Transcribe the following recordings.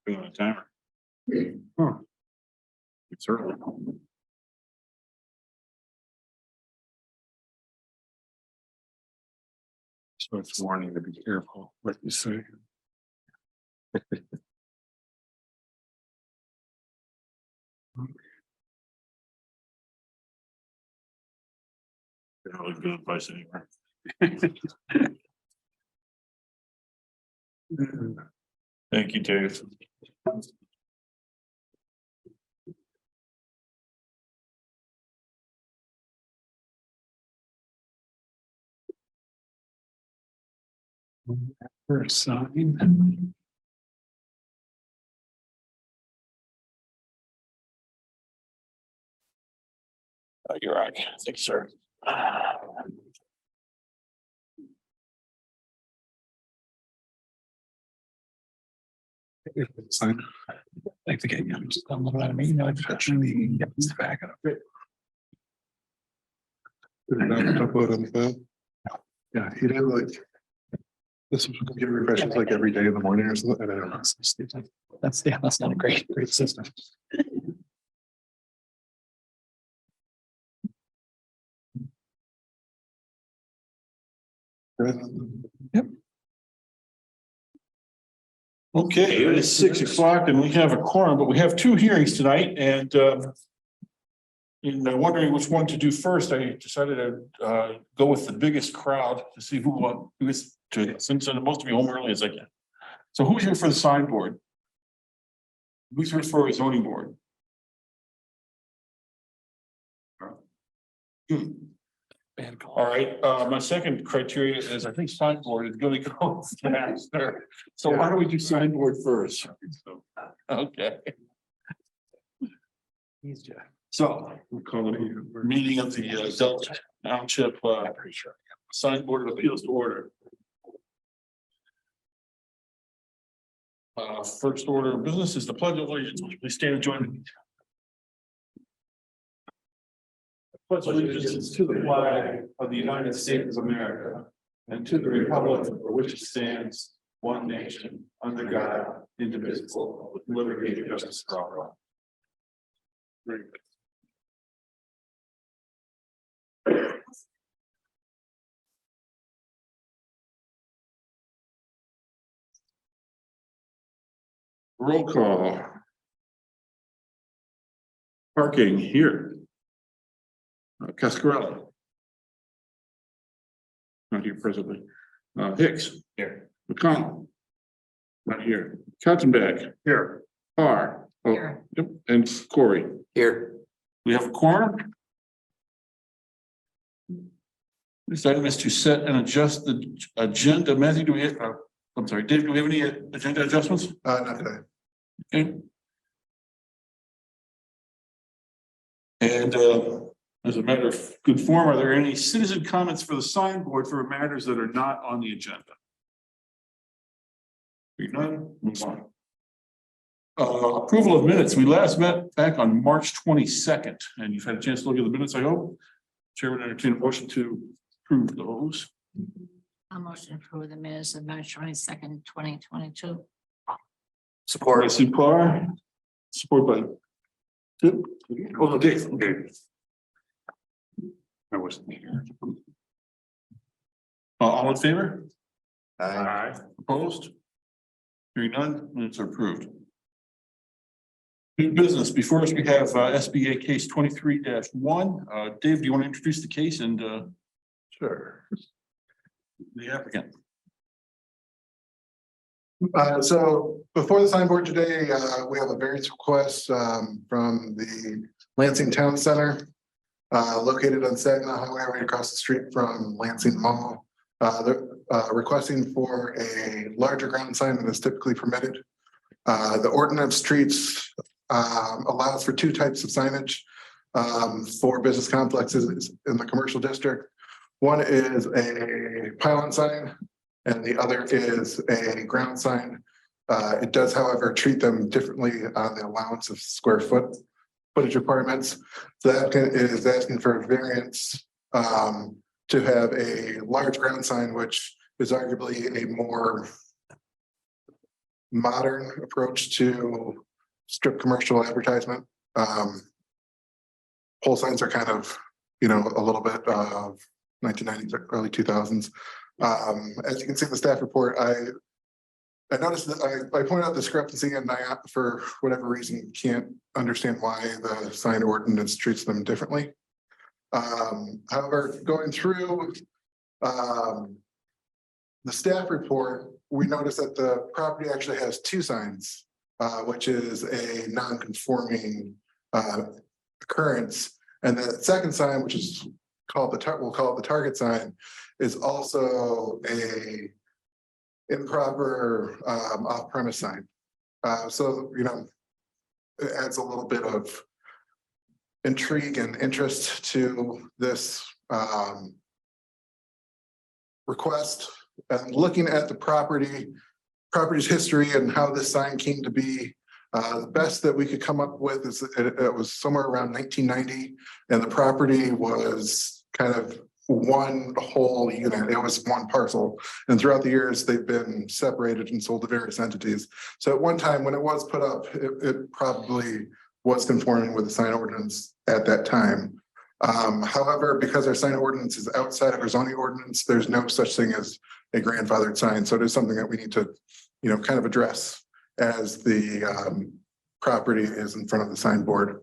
Put on a timer. Huh. Certainly. So it's warning to be careful what you say. Really good advice anywhere. Thank you, Dave. First sign. You're right. Thanks, sir. Sign. Thanks again. I'm just looking at me. No, it's actually the back of it. Upload on the phone. Yeah, he did like. This was give refreshes like every day in the morning or something. I don't know. That's not a great system. Yep. Okay, it is 6 o'clock and we have a quorum, but we have two hearings tonight and in wondering which one to do first, I decided to go with the biggest crowd to see who is to, since most of you home early as I can. So who's here for the sign board? Who's here for a zoning board? All right, my second criteria is I think sign board is going to go faster. So why don't we do sign board first? Okay. So we'll call it a meeting of the Township sign board of appeals to order. First order of business is the pledge of allegiance. Please stand and join me. Pledge allegiance to the flag of the United States of America and to the republic for which it stands, one nation, under God, indivisible, with liberty and justice for all. Very good. Roll call. Parking here. Cascarella. Not here presently. Hicks. Here. McConnell. Not here. Katzenbach. Here. Parr. Oh, Here. yep. And Corey. Here. We have a quorum. This item is to set and adjust the agenda. Matthew, do we have, I'm sorry, Dave, do we have any agenda adjustments? Not today. Okay. And as a matter of good form, are there any citizen comments for the sign board for matters that are not on the agenda? Hearing none, move on. Approval of minutes. We last met back on March 22nd, and you've had a chance to look at the minutes, I hope. Chair would entertain a motion to approve those. I'll motion to approve the minutes of March 22nd, 2022. Support by Sue Parr, support by Tip. Oh, no, Dave. Okay. I wasn't here. All in favor? Aye. Opposed? Hearing none, minutes are approved. New business. Before us, we have SBA case 23-1. Dave, do you want to introduce the case and Sure. the applicant? So before the sign board today, we have a variance request from the Lansing Town Center, located on Saginaw Highway right across the street from Lansing Mall. They're requesting for a larger ground sign than is typically permitted. The ordinance treats allows for two types of signage for business complexes in the commercial district. One is a pylon sign and the other is a ground sign. It does, however, treat them differently on the allowance of square footage requirements. So that is asking for a variance to have a large ground sign, which is arguably a more modern approach to strip commercial advertisement. Pole signs are kind of, a little bit of 1990s, early 2000s. As you can see in the staff report, I noticed that I pointed out discrepancy and I, for whatever reason, can't understand why the sign ordinance treats them differently. However, going through the staff report, we noticed that the property actually has two signs, which is a non-conforming occurrence. And the second sign, which is called we'll call it the target sign, is also a improper off-premise sign. So, it adds a little bit of intrigue and interest to this request. And looking at the property's history and how this sign came to be, the best that we could come up with is it was somewhere around 1990, and the property was kind of one whole unit. It was one parcel, and throughout the years they've been separated and sold to various entities. So at one time when it was put up, it probably was conforming with the sign ordinance at that time. However, because our sign ordinance is outside of our zoning ordinance, there's no such thing as a grandfathered sign. So it is something that we need to, kind of address as the property is in front of the sign board.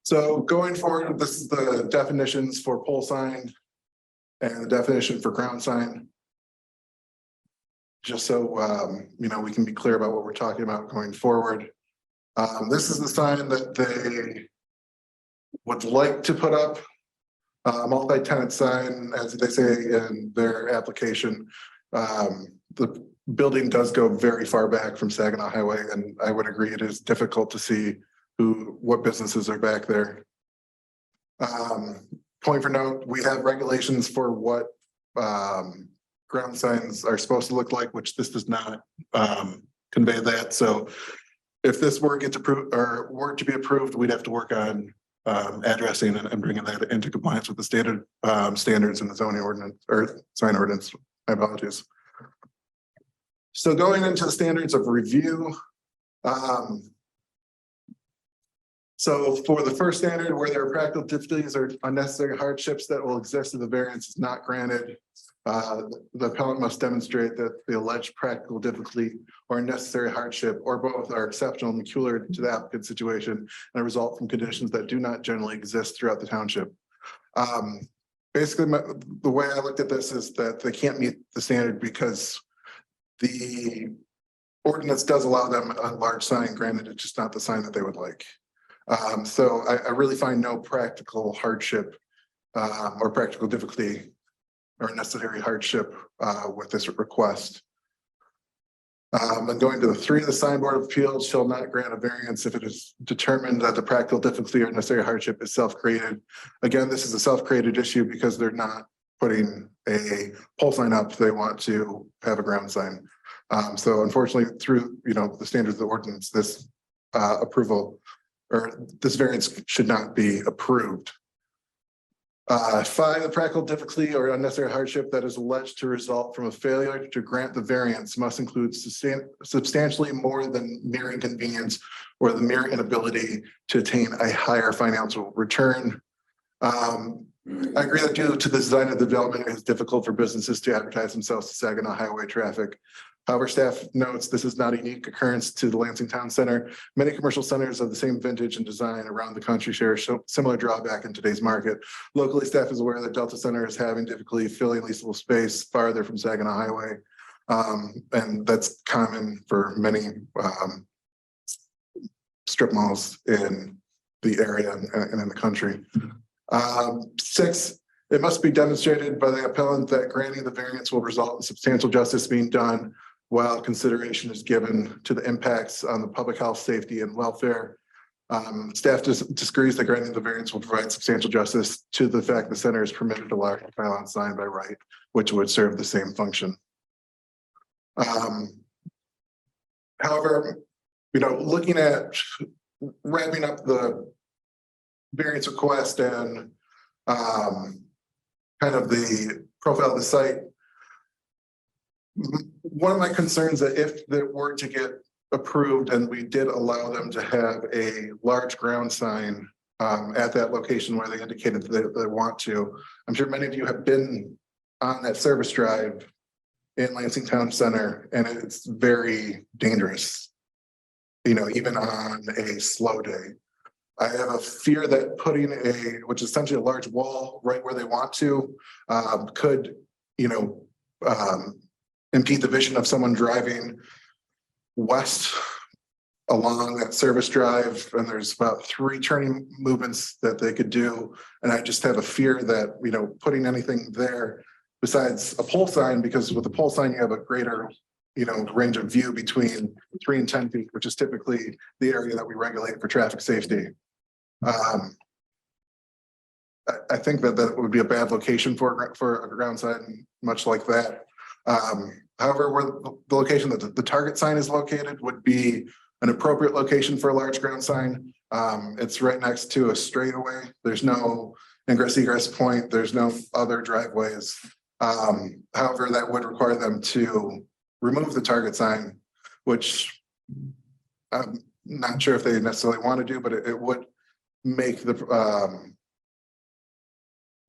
So going forward, this is the definitions for pole sign and the definition for ground sign. Just so, we can be clear about what we're talking about going forward. This is the sign that they would like to put up, multi-tenant sign, as they say in their application. The building does go very far back from Saginaw Highway, and I would agree it is difficult to see what businesses are back there. Point for note, we have regulations for what ground signs are supposed to look like, which this does not convey that. So if this were to be approved, we'd have to work on addressing and bringing that into compliance with the stated standards in the zoning ordinance or sign ordinance. My apologies. So going into the standards of review. So for the first standard, where there are practical difficulties or unnecessary hardships that will exist if the variance is not granted, the appellant must demonstrate that the alleged practical difficulty or unnecessary hardship or both are exceptional and peculiar to the applicant situation and result from conditions that do not generally exist throughout the township. Basically, the way I looked at this is that they can't meet the standard because the ordinance does allow them a large sign, granted it's just not the sign that they would like. So I really find no practical hardship or practical difficulty or necessary hardship with this request. And going to the 3, the sign board of appeals shall not grant a variance if it is determined that the practical difficulty or necessary hardship is self-created. Again, this is a self-created issue because they're not putting a pole sign up. They want to have a ground sign. So unfortunately, through the standards of the ordinance, this approval or this variance should not be approved. 5, the practical difficulty or unnecessary hardship that is alleged to result from a failure to grant the variance must include substantially more than mere inconvenience or the mere inability to attain a higher financial return. I agree that due to the design of the development, it is difficult for businesses to advertise themselves to Saginaw Highway traffic. However, staff notes this is not a unique occurrence to the Lansing Town Center. Many commercial centers of the same vintage and design around the country share similar drawback in today's market. Locally, staff is aware that Delta Center is having difficulty filling leasable space farther from Saginaw Highway. And that's common for many strip malls in the area and in the country. 6, it must be demonstrated by the appellant that granting the variance will result in substantial justice being done while consideration is given to the impacts on the public health, safety, and welfare. Staff disagrees that granting the variance will provide substantial justice to the fact the center is permitted to large pylon sign by right, which would serve the same function. However, looking at wrapping up the variance request and kind of the profile of the site, One of my concerns that if that were to get approved and we did allow them to have a large ground sign at that location where they indicated that they want to, I'm sure many of you have been on that service drive in Lansing Town Center, and it's very dangerous, you know, even on a slow day. I have a fear that putting which is essentially a large wall right where they want to, could, you know, impede the vision of someone driving west along that service drive. And there's about 3 turning movements that they could do. And I just have a fear that, you know, putting anything there besides a pole sign, because with a pole sign, you have a greater, you know, range of view between 3 and 10 feet, which is typically the area that we regulate for traffic safety. I think that would be a bad location for a ground sign, much like that. However, where the location that the target sign is located would be an appropriate location for a large ground sign. It's right next to a straightaway. There's no ingress egress point. There's no other driveways. However, that would require them to remove the target sign, which I'm not sure if they necessarily want to do, but it would make the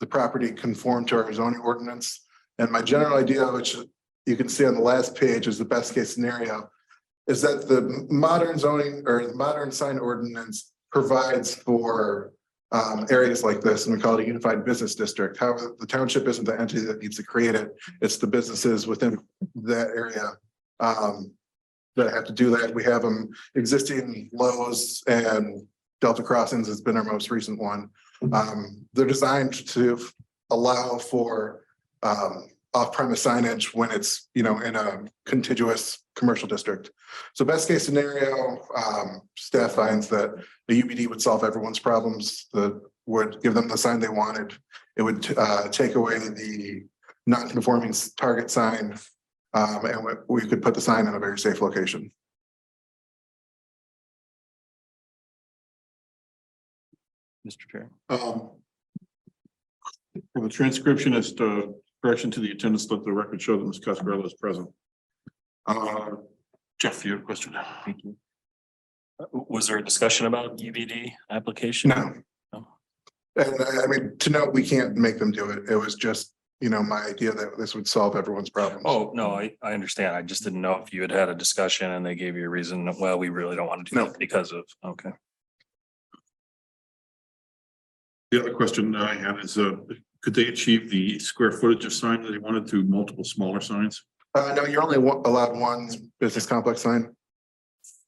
property conform to our zoning ordinance. And my general idea, which you can see on the last page, is the best case scenario, is that the modern zoning or the modern sign ordinance provides for areas like this, and we call it a unified business district. However, the township isn't the entity that needs to create it. It's the businesses within that area that have to do that. We have them existing Lowe's and Delta Crossings has been our most recent one. They're designed to allow for off-premise signage when it's, you know, in a contiguous commercial district. So best case scenario, staff finds that the UBD would solve everyone's problems, that would give them the sign they wanted. It would take away the non-conforming target sign, and we could put the sign in a very safe location. Mr. Chair. For the transcriptionist, correction to the attendance, let the record show that Ms. Coscarello is present. Jeff, you have a question? Thank you. Was there a discussion about UBD application? No. No. And I mean, to note, we can't make them do it. It was just, you know, my idea that this would solve everyone's problems. Oh, no, I understand. I just didn't know if you had a discussion and they gave you a reason. Well, we really don't want to do No. that because of, okay. The other question I have is, could they achieve the square footage of sign that they wanted through multiple smaller signs? No, you're only allowed one business complex sign.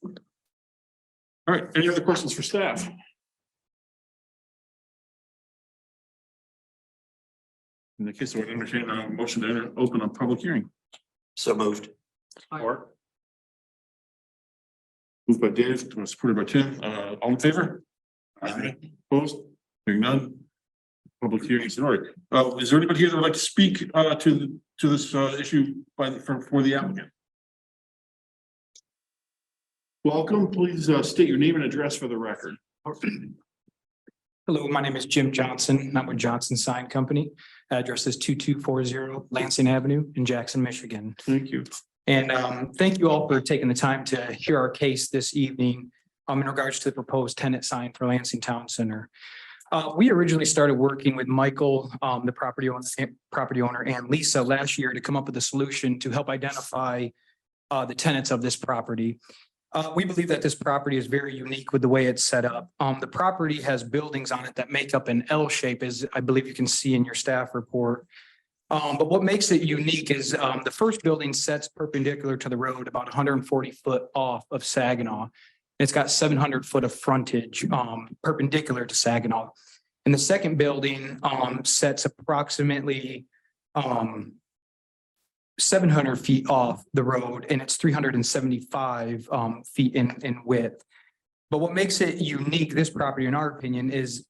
All right, any other questions for staff? In the case, I would entertain a motion to open a public hearing. So moved. Or moved by Dave, supported by Tim. All in favor? Aye. Opposed? Hearing none. Public hearing is in order. Is there anybody here that would like to speak to this issue for the applicant? Welcome. Please state your name and address for the record. Hello, my name is Jim Johnson. I'm with Johnson Sign Company. Address is 2240 Lansing Avenue in Jackson, Michigan. Thank you. And thank you all for taking the time to hear our case this evening in regards to the proposed tenant sign for Lansing Town Center. We originally started working with Michael, the property owner, and Lisa last year to come up with a solution to help identify the tenants of this property. We believe that this property is very unique with the way it's set up. The property has buildings on it that make up an L shape, as I believe you can see in your staff report. But what makes it unique is the first building sets perpendicular to the road about 140 foot off of Saginaw. It's got 700 foot of frontage perpendicular to Saginaw. And the second building sets approximately 700 feet off the road, and it's 375 feet in width. But what makes it unique, this property, in our opinion, is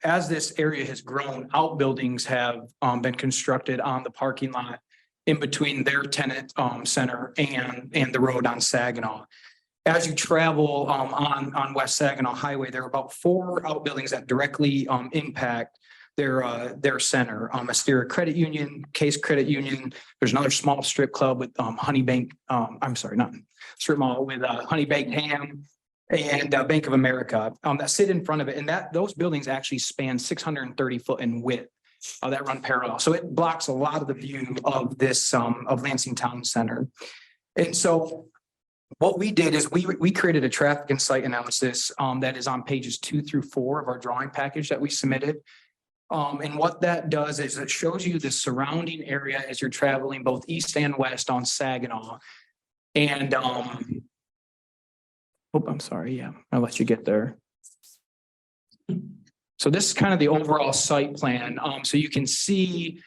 as this area has grown, outbuildings have been constructed on the parking lot in between their tenant center and the road on Saginaw. As you travel on West Saginaw Highway, there are about 4 outbuildings that directly impact their center, Asteria Credit Union, Case Credit Union. There's another small strip club with Honey Bank, I'm sorry, not strip mall with Honey Baked Ham and Bank of America that sit in front of it. And those buildings actually span 630 foot in width that run parallel. So it blocks a lot of the view of this of Lansing Town Center. And so what we did is we created a traffic and site analysis that is on pages 2 through 4 of our drawing package that we submitted. And what that does is it shows you the surrounding area as you're traveling both east and west on Saginaw. And I'm sorry. Yeah, I'll let you get there. So this is kind of the overall site plan. So you can see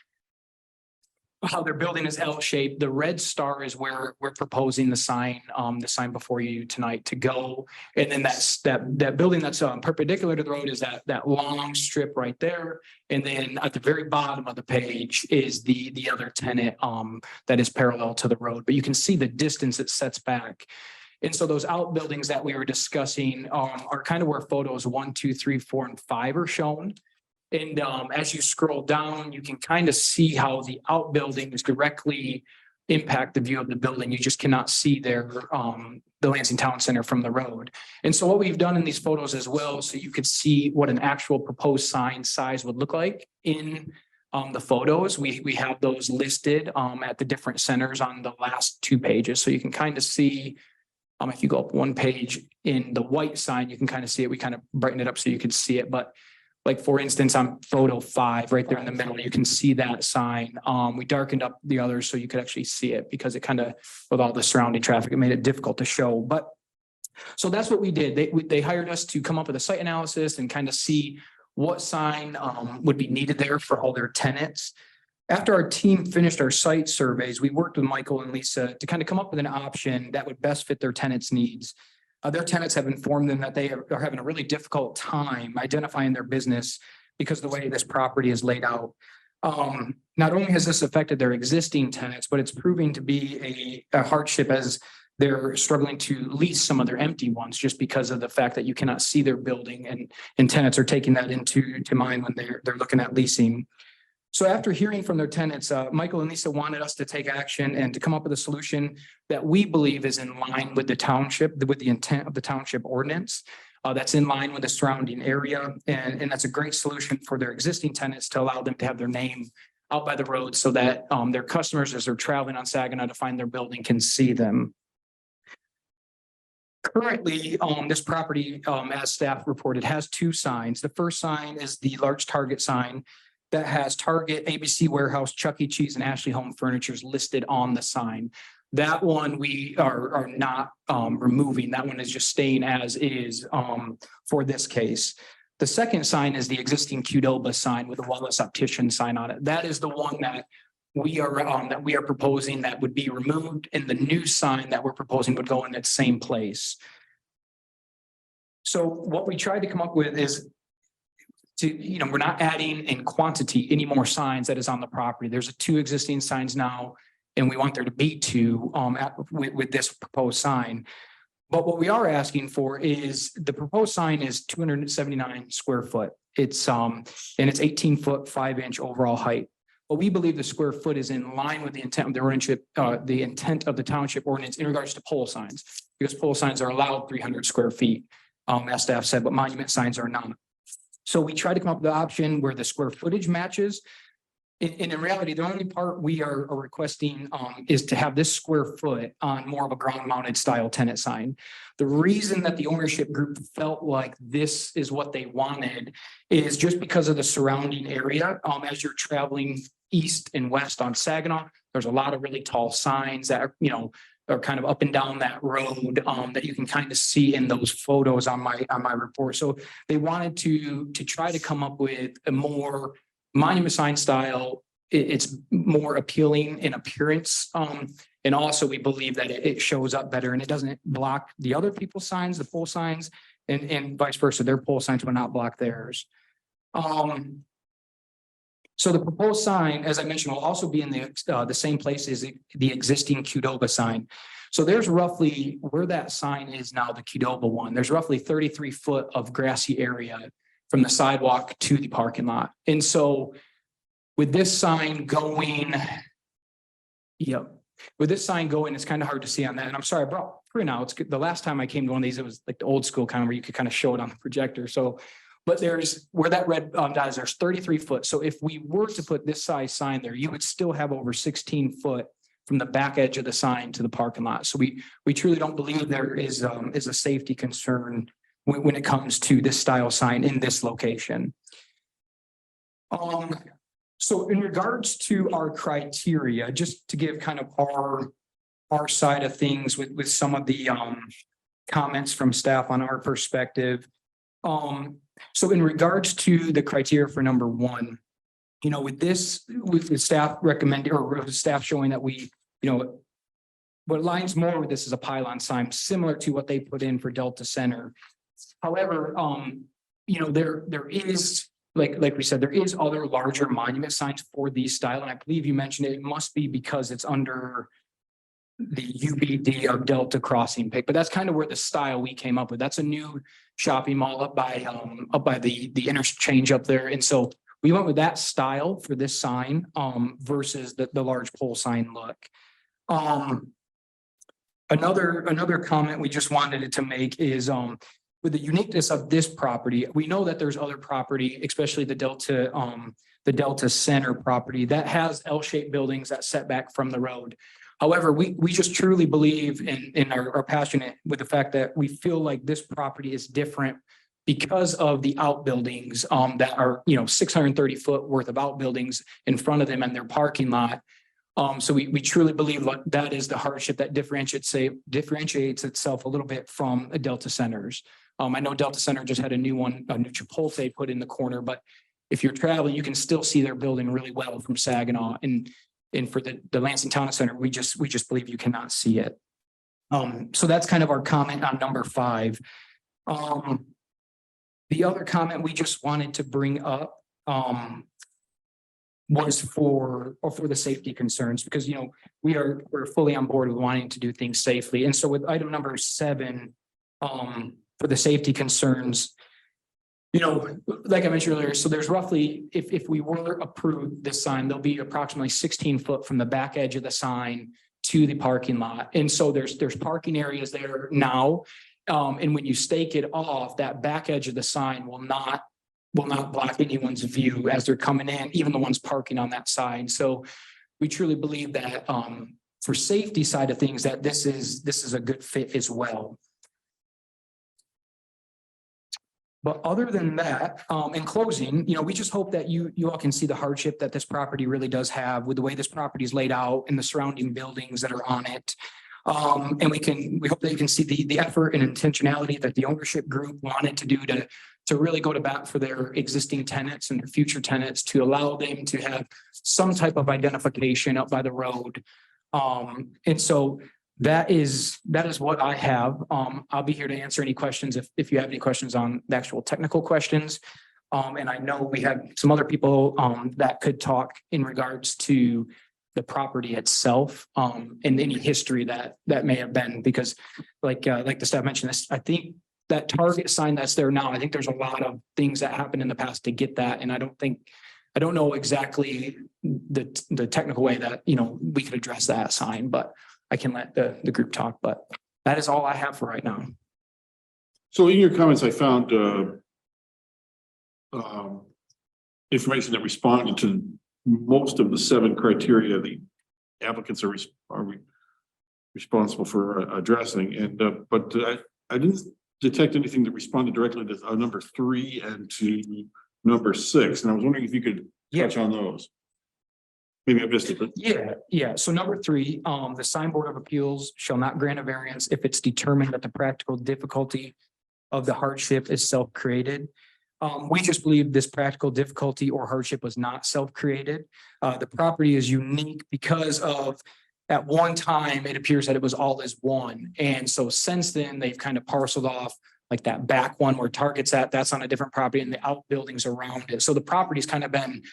how their building is L-shaped. The red star is where we're proposing the sign before you tonight to go. And then that building that's perpendicular to the road is that long strip right there. And then at the very bottom of the page is the other tenant that is parallel to the road. But you can see the distance it sets back. And so those outbuildings that we were discussing are kind of where photos 1, 2, 3, 4, and 5 are shown. And as you scroll down, you can kind of see how the outbuildings directly impact the view of the building. You just cannot see the Lansing Town Center from the road. And so what we've done in these photos as well, so you could see what an actual proposed sign size would look like in the photos. We have those listed at the different centers on the last 2 pages. So you can kind of see, if you go up 1 page in the white sign, you can kind of see it. We kind of brighten it up so you can see it. But like, for instance, on photo 5, right there in the middle, you can see that sign. We darkened up the others so you could actually see it because it kind of, with all the surrounding traffic, it made it difficult to show. But so that's what we did. They hired us to come up with a site analysis and kind of see what sign would be needed there for all their tenants. After our team finished our site surveys, we worked with Michael and Lisa to kind of come up with an option that would best fit their tenants' needs. Their tenants have informed them that they are having a really difficult time identifying their business because of the way this property is laid out. Not only has this affected their existing tenants, but it's proving to be a hardship as they're struggling to lease some of their empty ones just because of the fact that you cannot see their building, and tenants are taking that into mind when they're looking at leasing. So after hearing from their tenants, Michael and Lisa wanted us to take action and to come up with a solution that we believe is in line with the township, with the intent of the township ordinance. That's in line with the surrounding area. And that's a great solution for their existing tenants to allow them to have their name out by the road so that their customers, as they're traveling on Saginaw to find their building, can see them. Currently, this property, as staff reported, has 2 signs. The first sign is the large Target sign that has Target, ABC Warehouse, Chuck E. Cheese, and Ashley Home Furniture listed on the sign. That one we are not removing. That one is just staying as is for this case. The second sign is the existing Qdoba sign with the Wallace Optician sign on it. That is the one that we are proposing that would be removed, and the new sign that we're proposing would go in its same place. So what we tried to come up with is we're not adding in quantity any more signs that is on the property. There's 2 existing signs now, and we want there to be 2 with this proposed sign. But what we are asking for is the proposed sign is 279 square foot. It's and it's 18 foot 5-inch overall height. But we believe the square foot is in line with the intent of the intent of the township ordinance in regards to pole signs, because pole signs are allowed 300 square feet, as staff said, but monument signs are not. So we tried to come up with the option where the square footage matches. And in reality, the only part we are requesting is to have this square foot on more of a ground mounted style tenant sign. The reason that the ownership group felt like this is what they wanted is just because of the surrounding area. As you're traveling east and west on Saginaw, there's a lot of really tall signs that are kind of up and down that road that you can kind of see in those photos on my report. So they wanted to try to come up with a more monument sign style. It's more appealing in appearance. And also we believe that it shows up better and it doesn't block the other people's signs, the pole signs, and vice versa. Their pole signs will not block theirs. So the proposed sign, as I mentioned, will also be in the same place as the existing Qdoba sign. So there's roughly where that sign is now, the Qdoba one, there's roughly 33 foot of grassy area from the sidewalk to the parking lot. And so with this sign going, with this sign going, it's kind of hard to see on that. And I'm sorry, I brought printouts. The last time I came to one of these, it was like the old school kind of where you could kind of show it on the projector. So, but there's where that red dot is, there's 33 foot. So if we were to put this size sign there, you would still have over 16 foot from the back edge of the sign to the parking lot. So we truly don't believe there is a safety concern when it comes to this style sign in this location. So in regards to our criteria, just to give kind of our side of things with some of the comments from staff on our perspective. So in regards to the criteria for number one, you know, with this, with the staff recommending or staff showing that we, you know, what aligns more with this is a pylon sign similar to what they put in for Delta Center. However, you know, there is, like we said, there is other larger monument signs for these style. And I believe you mentioned it must be because it's under the UBD of Delta Crossing pick, but that's kind of where the style we came up with. That's a new shopping mall up by the interchange up there. And so we went with that style for this sign versus the large pole sign look. Another comment we just wanted to make is with the uniqueness of this property, we know that there's other property, especially the Delta Center property that has L-shaped buildings that set back from the road. However, we just truly believe and are passionate with the fact that we feel like this property is different because of the outbuildings that are, you know, 630 foot worth of outbuildings in front of them and their parking lot. So we truly believe that is the hardship that differentiates itself a little bit from a Delta Centers. I know Delta Center just had a new Chipotle put in the corner, but if you're traveling, you can still see their building really well from Saginaw. And for the Lansing Town Center, we just believe you cannot see it. So that's kind of our comment on number 5. The other comment we just wanted to bring up was for the safety concerns, because, you know, we're fully on board with wanting to do things safely. And so with item number 7, for the safety concerns, you know, like I mentioned earlier, so there's roughly, if we were approved this sign, there'll be approximately 16 foot from the back edge of the sign to the parking lot. And so there's parking areas there now. And when you stake it off, that back edge of the sign will not block anyone's view as they're coming in, even the ones parking on that side. So we truly believe that for safety side of things, that this is a good fit as well. But other than that, in closing, you know, we just hope that you all can see the hardship that this property really does have with the way this property is laid out and the surrounding buildings that are on it. And we hope that you can see the effort and intentionality that the ownership group wanted to do to really go to bat for their existing tenants and their future tenants, to allow them to have some type of identification up by the road. And so that is what I have. I'll be here to answer any questions if you have any questions on the actual technical questions. And I know we have some other people that could talk in regards to the property itself and any history that may have been, because like the staff mentioned this, I think that Target sign that's there now, I think there's a lot of things that happened in the past to get that. And I don't know exactly the technical way that, you know, we could address that sign, but I can let the group talk. But that is all I have for right now. So in your comments, I found information that responded to most of the 7 criteria the applicants are responsible for addressing. And but I didn't detect anything that responded directly to number 3 and to number 6. And I was wondering if you could touch on those. Maybe I missed it. But... Yeah. So number 3, the Sign Board of Appeals shall not grant a variance if it's determined that the practical difficulty of the hardship is self-created. We just believe this practical difficulty or hardship was not self-created. The property is unique because of, at one time, it appears that it was all as one. And so since then, they've kind of parceled off like that back one where Target's at, that's on a different property, and the outbuildings around it. So the property's kind of been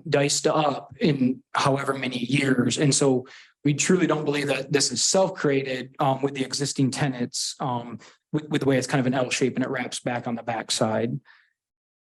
diced up in however many years. And so we truly don't believe that this is self-created with the existing tenants with the way it's kind of an L shape and it wraps back on the backside.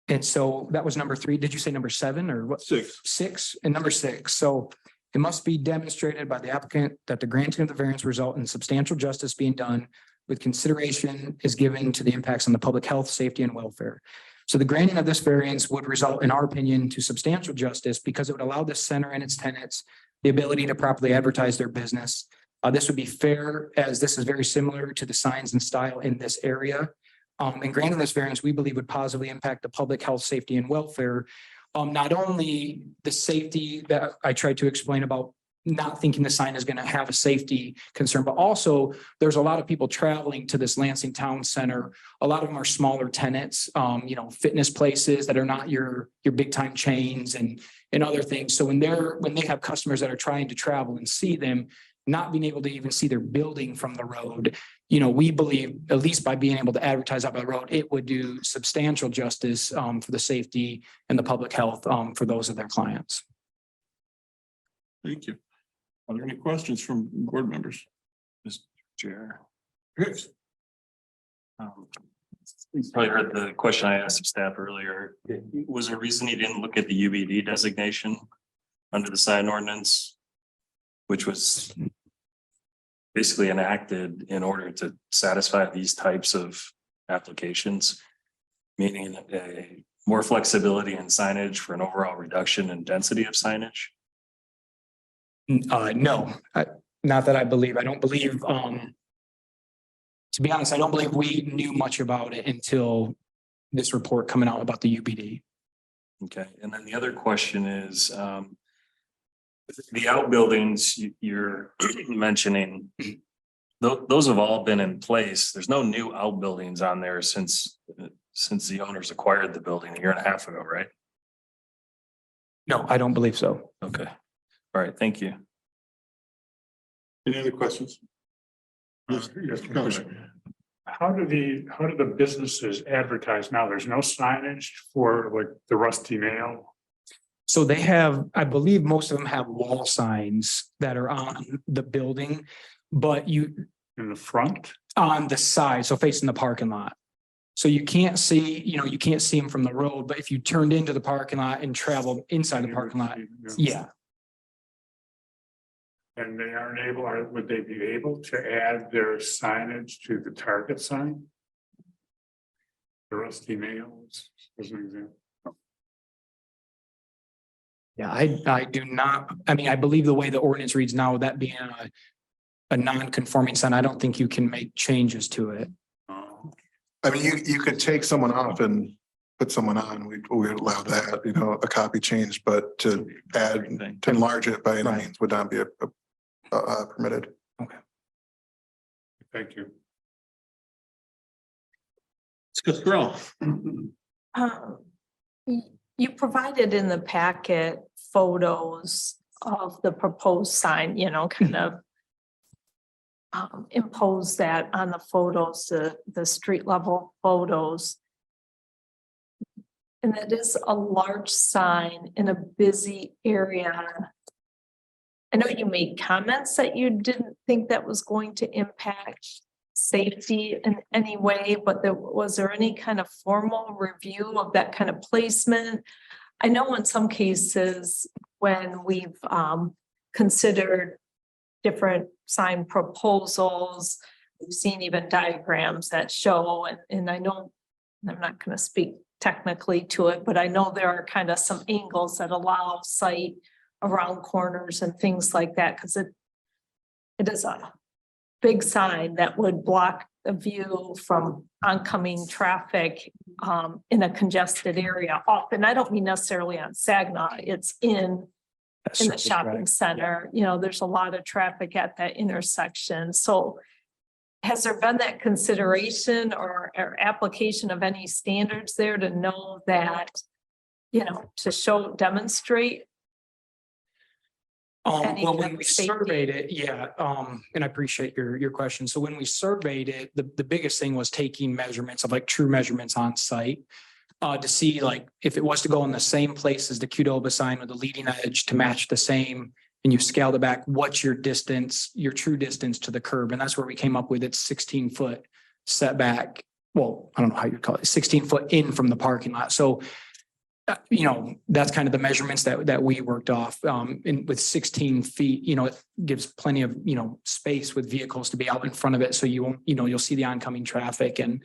And so that was number 3. Did you say number 7 or what? 6. 6 and number 6. So it must be demonstrated by the applicant that the granting of the variance result in substantial justice being done with consideration is given to the impacts on the public health, safety, and welfare. So the granting of this variance would result, in our opinion, to substantial justice because it would allow the center and its tenants the ability to properly advertise their business. This would be fair as this is very similar to the signs and style in this area. And granting this variance, we believe would positively impact the public health, safety, and welfare. Not only the safety that I tried to explain about not thinking the sign is going to have a safety concern, but also there's a lot of people traveling to this Lansing Town Center. A lot of them are smaller tenants, fitness places that are not your big time chains and other things. So when they have customers that are trying to travel and see them, not being able to even see their building from the road, we believe, at least by being able to advertise out by the road, it would do substantial justice for the safety and the public health for those of their clients. Thank you. Are there any questions from board members? Mr. Chair. Yes. You probably heard the question I asked of staff earlier. Was there a reason you didn't look at the UBD designation under the sign ordinance, which was basically enacted in order to satisfy these types of applications, meaning more flexibility in signage for an overall reduction in density of signage? No, not that I believe. I don't believe, to be honest, I don't believe we knew much about it until this report coming out about the UBD. Okay, and then the other question is, the outbuildings you're mentioning, those have all been in place. There's no new outbuildings on there since the owners acquired the building 1.5 years ago, right? No, I don't believe so. Okay. All right, thank you. Any other questions? Yes, How do the businesses advertise now? There's no signage for like the Rusty Nail? So they have, I believe most of them have wall signs that are on the building, but In the front? on the side, so facing the parking lot. So you can't see, you can't see them from the road, but if you turned into the parking lot and traveled inside the parking lot, yeah. And they aren't able, or would they be able to add their signage to the Target sign? The Rusty Nails, as an example. Yeah, I do not, I believe the way the ordinance reads now, that being a non-conforming sign, I don't think you can make changes to it. You could take someone off and put someone on, we would allow that, a copy change, but to enlarge it by any Right. means would not be permitted. Thank you. Let's go. You provided in the packet photos of the proposed sign, kind of impose that on the photos, the street level photos. And that is a large sign in a busy area. I know you made comments that you didn't think that was going to impact safety in any way, but was there any kind of formal review of that kind of placement? I know in some cases when we've considered different sign proposals, we've seen even diagrams that show, and I know, I'm not going to speak technically to it, but I know there are kind of some angles that allow sight around corners and things like that, because it is a big sign that would block the view from oncoming traffic in a congested area. Often, I don't mean necessarily on Saginaw, it's in the shopping center. There's a lot of traffic at that intersection. So has there been that consideration or application of any standards there to know that, to demonstrate? Well, when we surveyed it, and I appreciate your question. So when we surveyed it, the biggest thing was taking measurements of true measurements on site to see if it was to go in the same place as the Qdoba sign with the leading edge to match the same, and you scaled it back, what's your distance, your true distance to the curb? And that's where we came up with its 16-foot setback well, I don't know how you call it, 16 foot in from the parking lot. So that's kind of the measurements that we worked off, and with 16 feet, it gives plenty of, space with vehicles to be out in front of it. So you won't, you'll see the oncoming traffic. And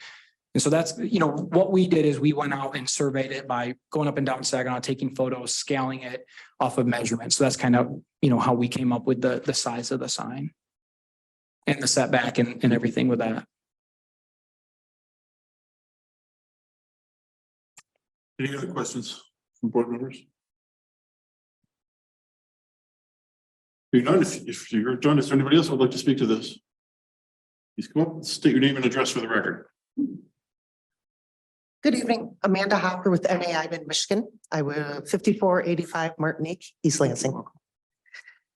so that's, what we did is we went out and surveyed it by going up and down Saginaw, taking photos, scaling it off of measurements. So that's kind of, how we came up with the size of the sign and the setback and everything with that. Any other questions from board members? If you're done, if you're done, is there anybody else who would like to speak to this? Please come up, state your name and address for the record. Good evening, Amanda Hopper with MAI Mid-Michigan. I live 5485 Martinique, East Lansing.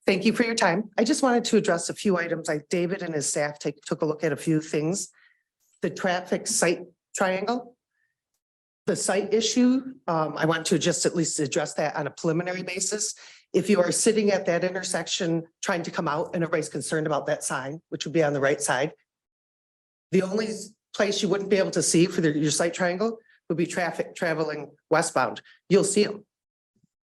Thank you for your time. I just wanted to address a few items. David and his staff took a look at a few things. The traffic site triangle. The site issue, I want to just at least address that on a preliminary basis. If you are sitting at that intersection trying to come out and everybody's concerned about that sign, which would be on the right side, the only place you wouldn't be able to see for your site triangle would be traffic traveling westbound. You'll see them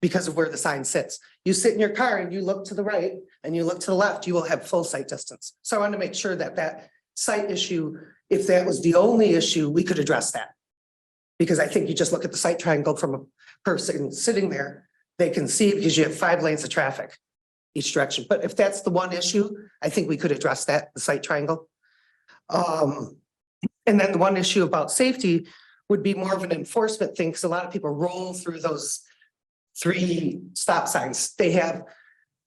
because of where the sign sits. You sit in your car and you look to the right and you look to the left, you will have full sight distance. So I want to make sure that site issue, if that was the only issue, we could address that. Because I think you just look at the site triangle from a person sitting there, they can see because you have 5 lanes of traffic each direction. But if that's the one issue, I think we could address that, the site triangle. And then the one issue about safety would be more of an enforcement thing, because a lot of people roll through those 3 stop signs. They have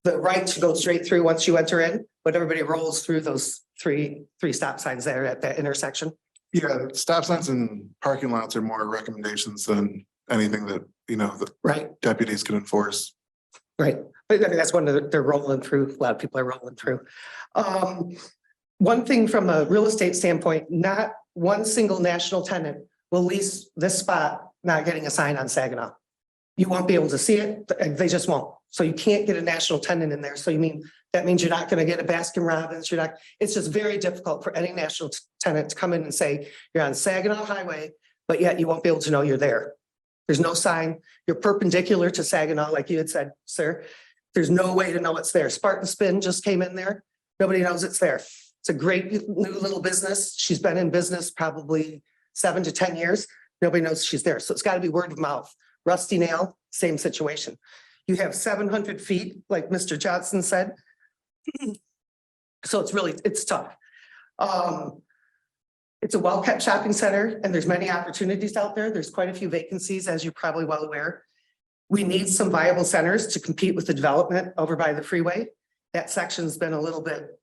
the right to go straight through once you enter in, but everybody rolls through those three stop signs there at that intersection. Yeah, stop signs and parking lots are more recommendations than anything that, the Right, deputies can enforce. right. But I mean, that's one that they're rolling through. A lot of people are rolling through. One thing from a real estate standpoint, not one single national tenant will lease this spot not getting a sign on Saginaw. You won't be able to see it. They just won't. So you can't get a national tenant in there. So that means you're not going to get a Baskin Robbins. It's just very difficult for any national tenant to come in and say, you're on Saginaw Highway, but yet you won't be able to know you're there. There's no sign. You're perpendicular to Saginaw, like you had said, sir. There's no way to know it's there. Spartan Spin just came in there. Nobody knows it's there. It's a great new little business. She's been in business probably 7 to 10 years. Nobody knows she's there. So it's got to be word of mouth. Rusty Nail, same situation. You have 700 feet, like Mr. Johnson said. So it's tough. It's a well-kept shopping center and there's many opportunities out there. There's quite a few vacancies, as you're probably well aware. We need some viable centers to compete with the development over by the freeway. That section's been a little bit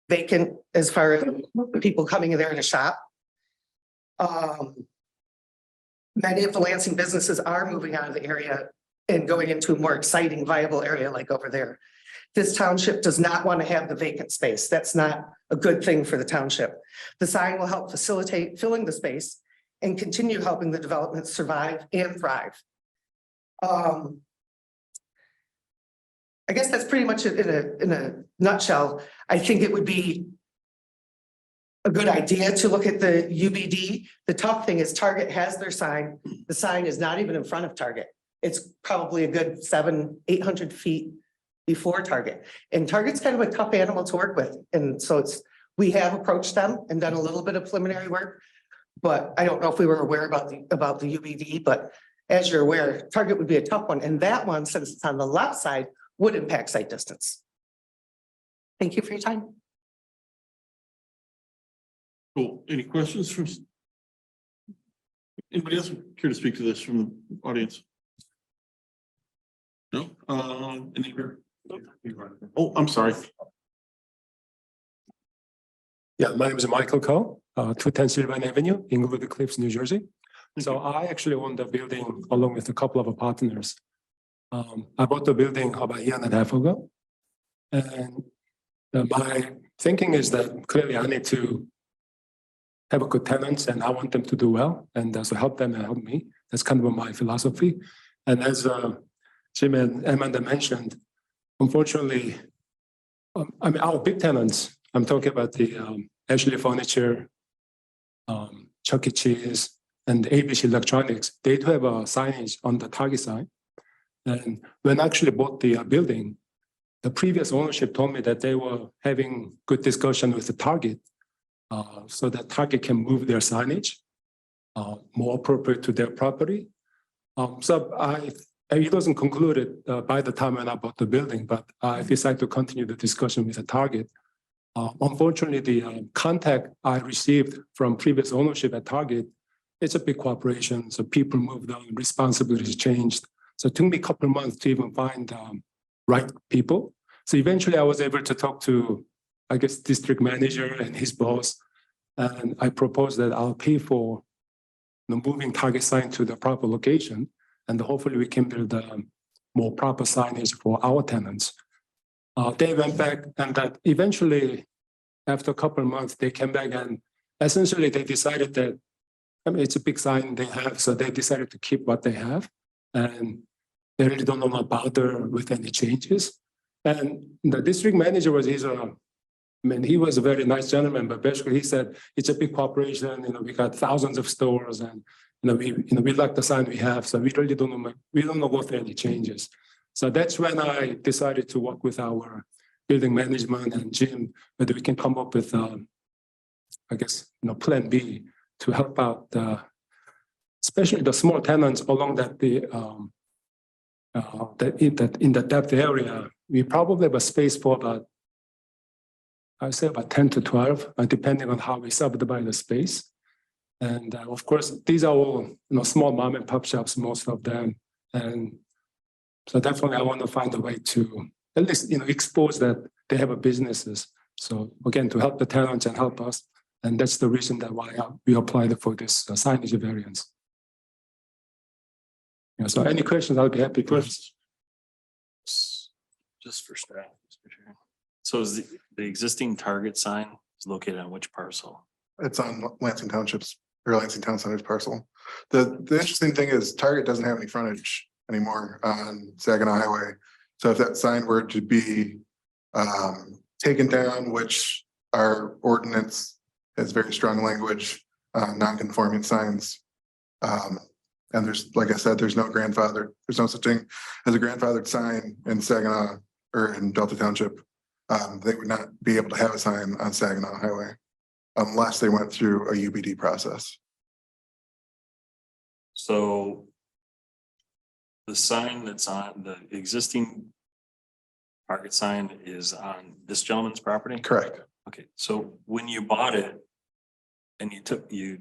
vacant as far as people coming in there to shop. Many of the Lansing businesses are moving out of the area and going into a more exciting, viable area like over there. This township does not want to have the vacant space. That's not a good thing for the township. The sign will help facilitate filling the space and continue helping the development survive and thrive. I guess that's pretty much it in a nutshell. I think it would be a good idea to look at the UBD. The tough thing is Target has their sign. The sign is not even in front of Target. It's probably a good 700-800 feet before Target. And Target's kind of a tough animal to work with. And so we have approached them and done a little bit of preliminary work, but I don't know if we were aware about the UBD, but as you're aware, Target would be a tough one. And that one, since it's on the left side, would impact sight distance. Thank you for your time. Cool. Any questions from anybody else care to speak to this from the audience? No? Any? Oh, I'm sorry. Yeah, my name is Michael Coe, 210 Sylvan Avenue, Inglewood Cliffs, New Jersey. So I actually own the building along with a couple of our partners. I bought the building about a year and a half ago. And my thinking is that clearly I need to have a good tenants and I want them to do well and so help them and help me. That's kind of my philosophy. And as Jim and Amanda mentioned, unfortunately, our big tenants, I'm talking about the Ashley Furniture, Chuck E. Cheese, and ABC Electronics, they do have a signage on the Target sign. And when I actually bought the building, the previous ownership told me that they were having good discussion with the Target, so that Target can move their signage more appropriate to their property. It wasn't concluded by the time when I bought the building, but I decided to continue the discussion with the Target. Unfortunately, the contact I received from previous ownership at Target, it's a big corporation, so people moved on, responsibilities changed. So it took me a couple of months to even find right people. So eventually I was able to talk to, I guess, district manager and his boss. And I proposed that I'll pay for moving Target sign to the proper location. And hopefully we can build more proper signage for our tenants. They went back and that eventually, after a couple of months, they came back and essentially they decided that, I mean, it's a big sign they have, so they decided to keep what they have. And they really don't want to bother with any changes. And the district manager was, he was a very nice gentleman, but basically he said, it's a big corporation, we got thousands of stores and, we like the sign we have, so we really don't know, go through any changes. So that's when I decided to work with our building management and Jim, whether we can come up with, I guess, plan B to help out, especially the small tenants along that in the depth area. We probably have a space for about, I'd say about 10 to 12, depending on how we subdivide the space. And of course, these are all small mom and pop shops, most of them. And so definitely I want to find a way to at least expose that they have a businesses. So again, to help the tenants and help us. And that's the reason that why we applied for this signage variance. So any questions, I'll be happy to answer. Just for staff. Mr. Chair. So is the existing Target sign is located on which parcel? It's on Lansing Township's or Lansing Town Center's parcel. The interesting thing is Target doesn't have any frontage anymore on Saginaw Highway. So if that sign were to be taken down, which our ordinance has very strong language, non-conforming signs. And there's, like I said, there's no such thing as a grandfathered sign in Saginaw or in Delta Township. They would not be able to have a sign on Saginaw Highway unless they went through a UBD process. So the sign that's on the existing Target sign is on this gentleman's property? Correct. Okay, so when you bought it and you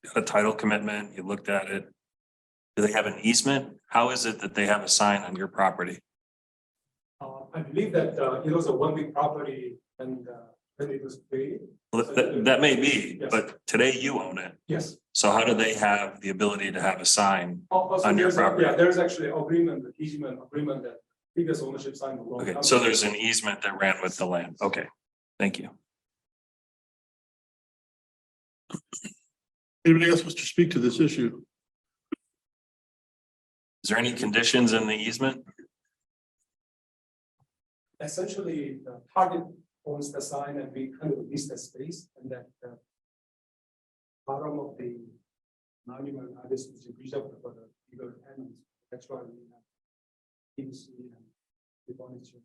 got a title commitment, you looked at it, do they have an easement? How is it that they have a sign on your property? I believe that it was a one-week property and when it was created. Well, that may be, Yes. but today you own it. Yes. So how do they have the ability to have a sign? Also, On your property. Yeah, there's actually easement agreement that previous ownership signed. Okay, so there's an easement that ran with the land. Okay, thank you. Anybody else wants to speak to this issue? Is there any conditions in the easement? Essentially, the Target owns the sign and we kind of lease the space and that bottom of the monument, obviously, is reserved for the bigger tenants. That's why we have PVC and the furniture.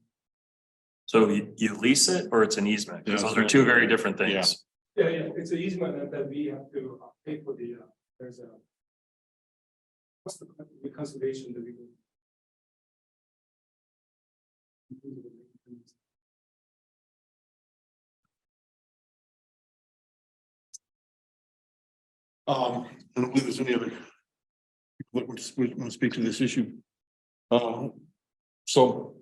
So you lease it or it's an easement? Because Yeah. those are two very different things. Yeah, it's an easement and then we have to pay for the, there's a what's the reconciliation that we do? I don't believe there's any other people that want to speak to this issue. So,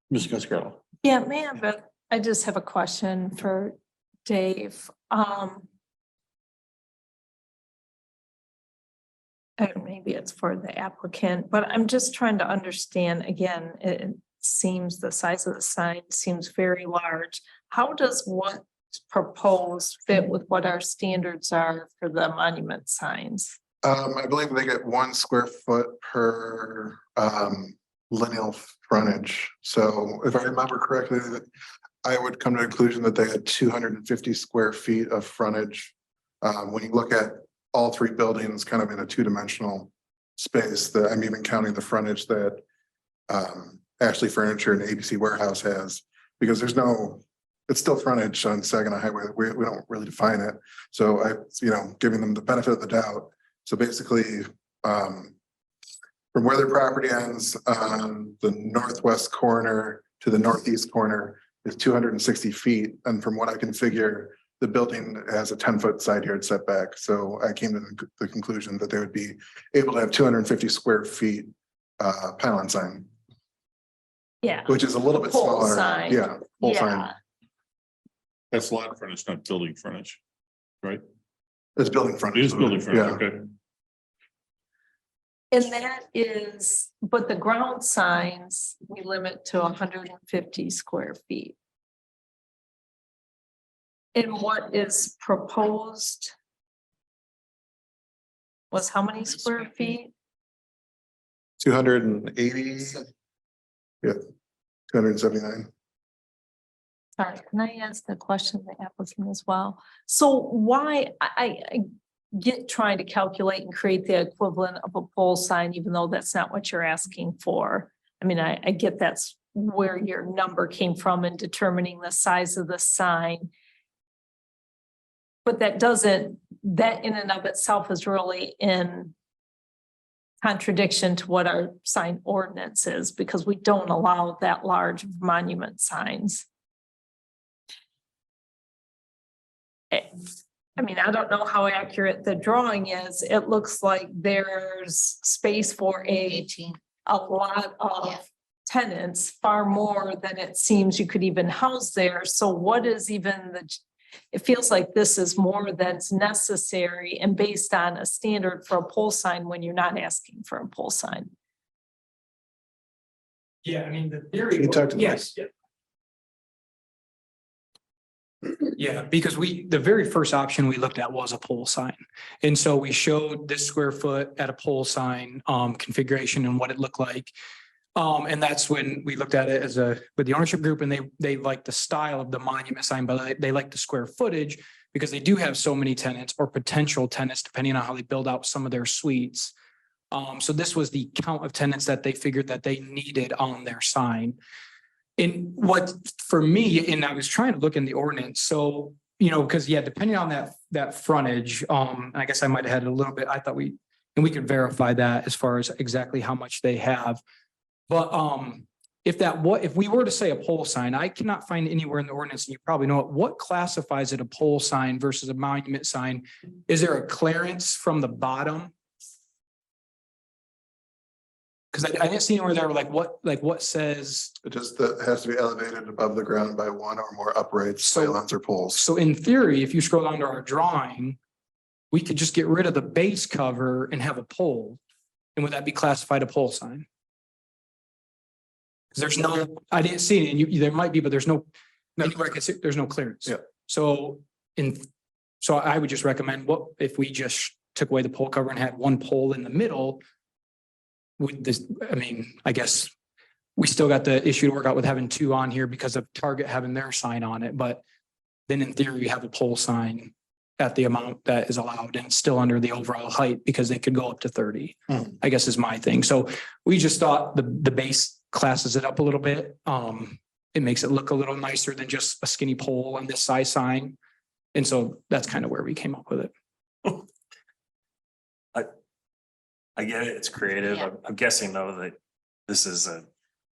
Ms. Cascarello. Yeah, ma'am, but I just have a question for Dave. Maybe it's for the applicant, but I'm just trying to understand, again, it seems the size of the sign seems very large. How does what's proposed fit with what our standards are for the monument signs? I believe they get 1 square foot per lineal frontage. So if I remember correctly, I would come to the conclusion that they had 250 square feet of frontage. When you look at all three buildings kind of in a two-dimensional space that I'm even counting the frontage that Ashley Furniture and ABC Warehouse has, because it's still frontage on Saginaw Highway. We don't really define it. So giving them the benefit of the doubt. So basically, from where their property ends on the northwest corner to the northeast corner is 260 feet. And from what I can figure, the building has a 10-foot side yard setback. So I came to the conclusion that they would be able to have 250 square feet pylon sign, Yeah. which is a little bit Pole smaller. sign. Yeah, pole sign. Yeah. That's lot frontage, not building frontage, right? It's building frontage. It is building frontage, Yeah. okay. And that is, but the ground signs, we limit to 150 square feet. And what is proposed was how many square feet? 280. Yeah, 279. Sorry, can I ask the question to the applicant as well? So why, I get trying to calculate and create the equivalent of a pole sign, even though that's not what you're asking for. I mean, I get that's where your number came from in determining the size of the sign. But that in and of itself is really in contradiction to what our sign ordinance is, because we don't allow that large monument signs. I mean, I don't know how accurate the drawing is. It looks like there's space for a lot of tenants, far more than it seems you could even house there. So what is even it feels like this is more than's necessary and based on a standard for a pole sign when you're not asking for a pole sign. Yeah, I mean, the theory. You talked to Yes. Yeah, because the very first option we looked at was a pole sign. And so we showed this square foot at a pole sign configuration and what it looked like. And that's when we looked at it with the ownership group, and they liked the style of the monument sign, but they like the square footage because they do have so many tenants or potential tenants, depending on how they build out some of their suites. So this was the count of tenants that they figured that they needed on their sign. And what for me, and I was trying to look in the ordinance, so, because depending on that frontage, I guess I might have had a little bit, I thought we could verify that as far as exactly how much they have. But if we were to say a pole sign, I cannot find anywhere in the ordinance, and you probably know it, what classifies it a pole sign versus a monument sign? Is there a clearance from the bottom? Because I didn't see anywhere there what says. It just has to be elevated above the ground by one or more uprights, pylons or poles. So in theory, if you scroll down to our drawing, we could just get rid of the base cover and have a pole. And would that be classified a pole sign? Because I didn't see it, and there might be, but there's no, anywhere I can see, there's no clearance. Yeah. So I would just recommend if we just took away the pole cover and had one pole in the middle. I guess we still got the issue to work out with having two on here because of Target having their sign on it, but then in theory, you have a pole sign at the amount that is allowed, and it's still under the overall height because they could go up to 30, I guess is my thing. So we just thought the base classes it up a little bit. It makes it look a little nicer than just a skinny pole on this size sign. And so that's kind of where we came up with it. I get it, it's creative. Yeah. I'm guessing though that this is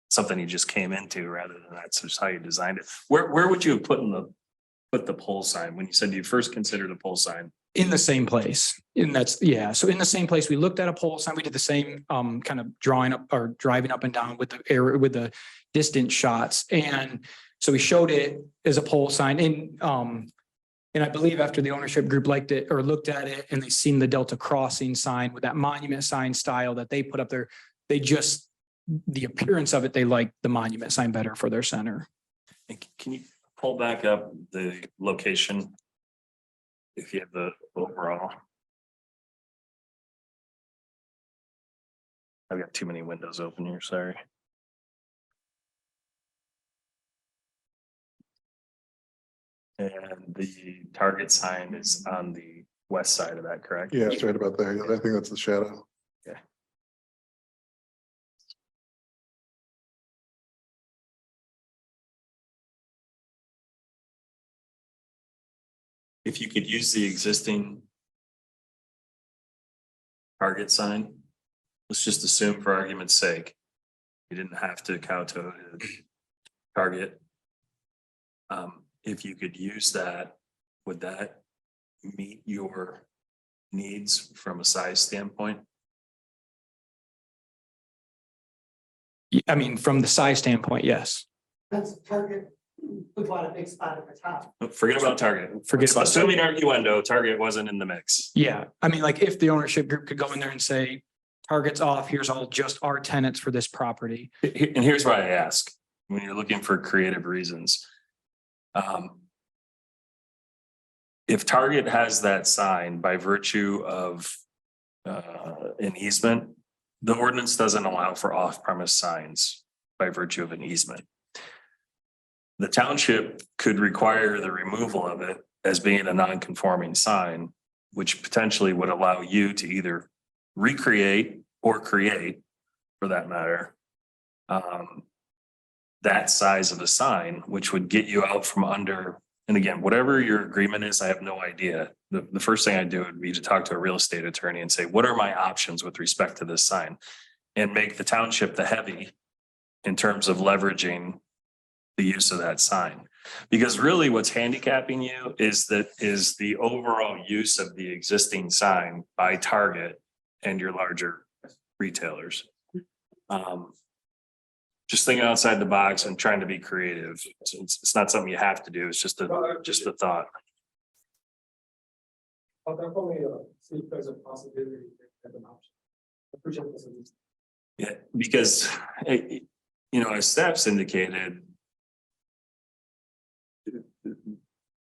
something you just came into rather than that's just how you designed it. Where would you have put the pole sign when you said you first considered a pole sign? In the same place. And so in the same place, we looked at a pole sign, we did the same kind of drawing up or driving up and down with the distance shots. And so we showed it as a pole sign, and I believe after the ownership group liked it or looked at it and they seen the Delta Crossing sign with that monument sign style that they put up there, the appearance of it, they liked the monument sign better for their center. And can you pull back up the location? If you have the overall. I've got too many windows open here, sorry. And the Target sign is on the west side of that, correct? Yeah, it's right about there. Yeah, I think that's the shadow. If you could use the existing target sign, let's just assume for argument's sake, you didn't have to kowtow to target. If you could use that, would that meet your needs from a size standpoint? I mean, from the size standpoint, yes. That's Target, we want a big spot at the top. Forget about Target. Forget about Assuming arguendo, Target wasn't in the mix. Yeah, I mean, like if the ownership group could go in there and say, target's off, here's all just our tenants for this property. And here's why I ask, when you're looking for creative reasons. If Target has that sign by virtue of an easement, the ordinance doesn't allow for off-premise signs by virtue of an easement. The township could require the removal of it as being a non-conforming sign, which potentially would allow you to either recreate or create, for that matter, that size of a sign, which would get you out from under. And again, whatever your agreement is, I have no idea. The first thing I do would be to talk to a real estate attorney and say, what are my options with respect to this sign? And make the township the heavy in terms of leveraging the use of that sign. Because really what's handicapping you is the overall use of the existing sign by Target and your larger retailers. Just thinking outside the box and trying to be creative. It's not something you have to do. It's just a thought. I'll definitely see if there's a possibility as an option. Appreciate this. Yeah, because, as staff's indicated,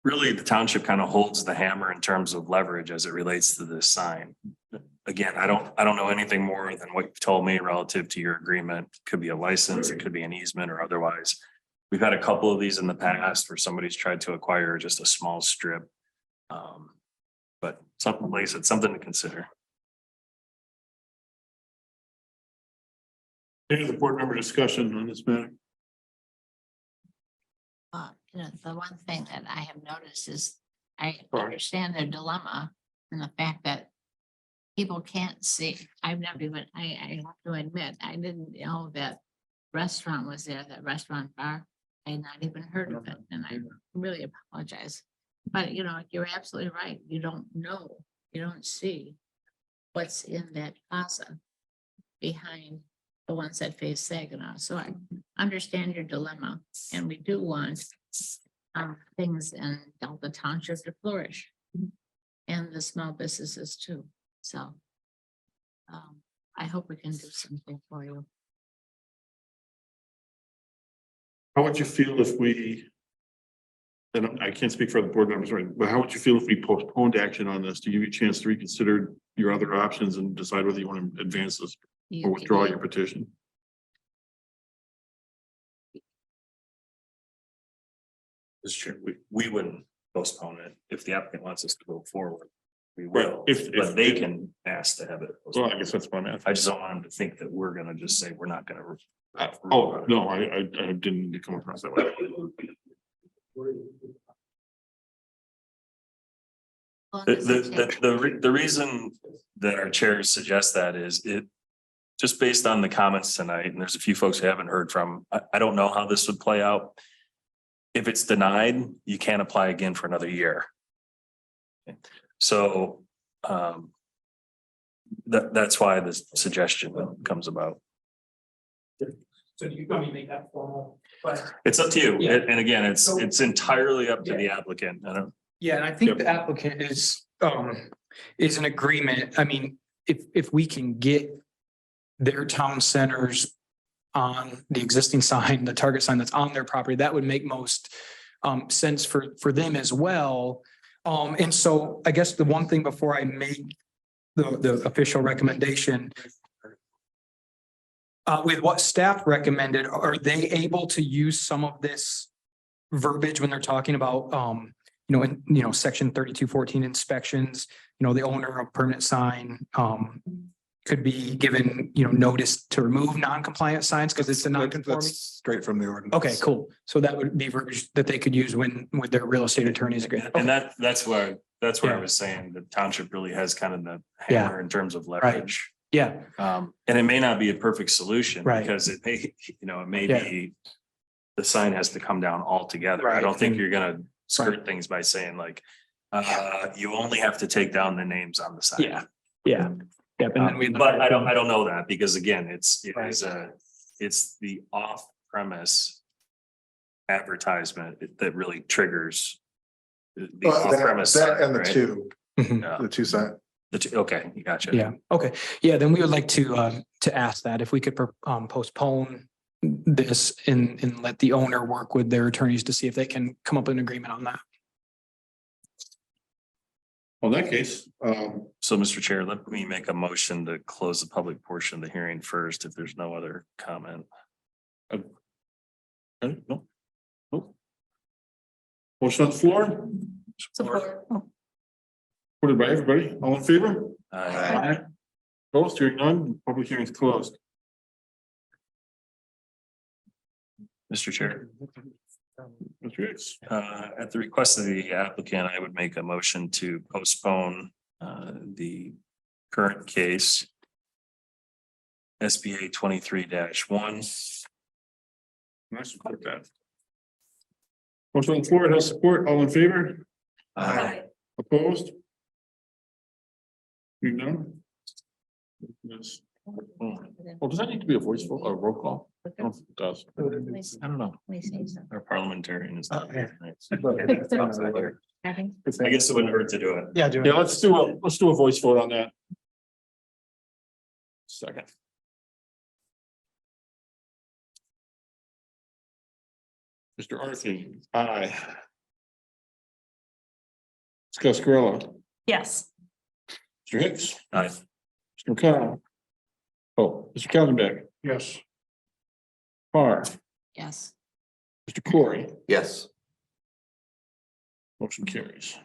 really the township kind of holds the hammer in terms of leverage as it relates to this sign. Again, I don't know anything more than what you've told me relative to your agreement. Could be a license, it could be an easement or otherwise. We've had a couple of these in the past where somebody's tried to acquire just a small strip. But something, like I said, something to consider. Any other board member discussion on this matter? The one thing that I have noticed is I understand their dilemma and the fact that people can't see. I've never even, I have to admit, I didn't know that restaurant was there, that restaurant bar. I had not even heard of it, and I really apologize. But you're absolutely right. You don't know, you don't see what's in that plaza behind the ones that face Saginaw. So I understand your dilemma, and we do want things in Delta Township to flourish, and the small businesses too. So I hope we can do something for you. How would you feel if we, and I can't speak for the board members, right, but how would you feel if we postponed action on this to give you a chance to reconsider your other options and decide whether you want to advance this or withdraw your petition? It's true. We wouldn't postpone it. If the applicant wants us to go forward, we will. If But they can ask to have it. Well, I guess that's what I'm asking. I just don't want them to think that we're gonna just say we're not gonna. Oh, no, I didn't need to come across that way. The reason that our chairs suggest that is just based on the comments tonight, and there's a few folks who haven't heard from, I don't know how this would play out. If it's denied, you can't apply again for another year. So that's why the suggestion comes about. So do you want me to make that formal? It's up to you. Yeah. And again, it's entirely up to the applicant. I don't. Yeah, and I think the applicant is in agreement. I mean, if we can get their town centers on the existing sign, the target sign that's on their property, that would make most sense for them as well. And so I guess the one thing before I make the official recommendation, with what staff recommended, are they able to use some of this verbiage when they're talking about section 3214 inspections, the owner of permanent sign, could be given, notice to remove non-compliant signs because it's a non-conforming. That's straight from the ordinance. Okay, cool. So that would be verbiage that they could use with their real estate attorneys. And that's where I Yeah. was saying the township really has kind of the Yeah. hammer in terms of leverage. Yeah, And it may not be a perfect solution Right. because it may, it may Yeah. be. The sign has to come down altogether. I Right. don't think you're gonna skirt things by saying like, you only have to take down the names on the sign. yeah, yeah. Yep, and then we. But I don't know that because again, it Right. is it's the off premise. Advertisement that really triggers. The off premise. That and the right? two, Yeah. the two sign. Okay, you gotcha. Yeah, okay. Yeah, then we would like to ask that if we could postpone this and let the owner work with their attorneys to see if they can come up with an agreement on that. Well, in that case, So, Mr. Chair, let me make a motion to close the public portion of the hearing first, if there's no other comment. no. Nope. Motion on the floor, Support. Oh, supported by everybody, all in favor? Uh, Opposed, hearing none, public hearing is closed. Mr. Chair, Mr. Hicks. at the request of the applicant, I would make a motion to postpone the current case. SBA 23-1. I support that. Motion on the floor, it has support, all in favor? Aye. Opposed? Hearing none? Yes. Well, does that need to be a voice vote or a roll call? I don't know if it does. I don't know. Our parliamentarian is not here. I I guess it wouldn't hurt to do it. Yeah, Yeah, let's do a voice vote on that. Second. Mr. Arthur, aye. Ms. Cascarella, Yes. Mr. Hicks, Aye. Mr. McConnell. Oh, Mr. Caldenbeck. Yes. Parr, Yes. Mr. Corey, Yes. motion carries.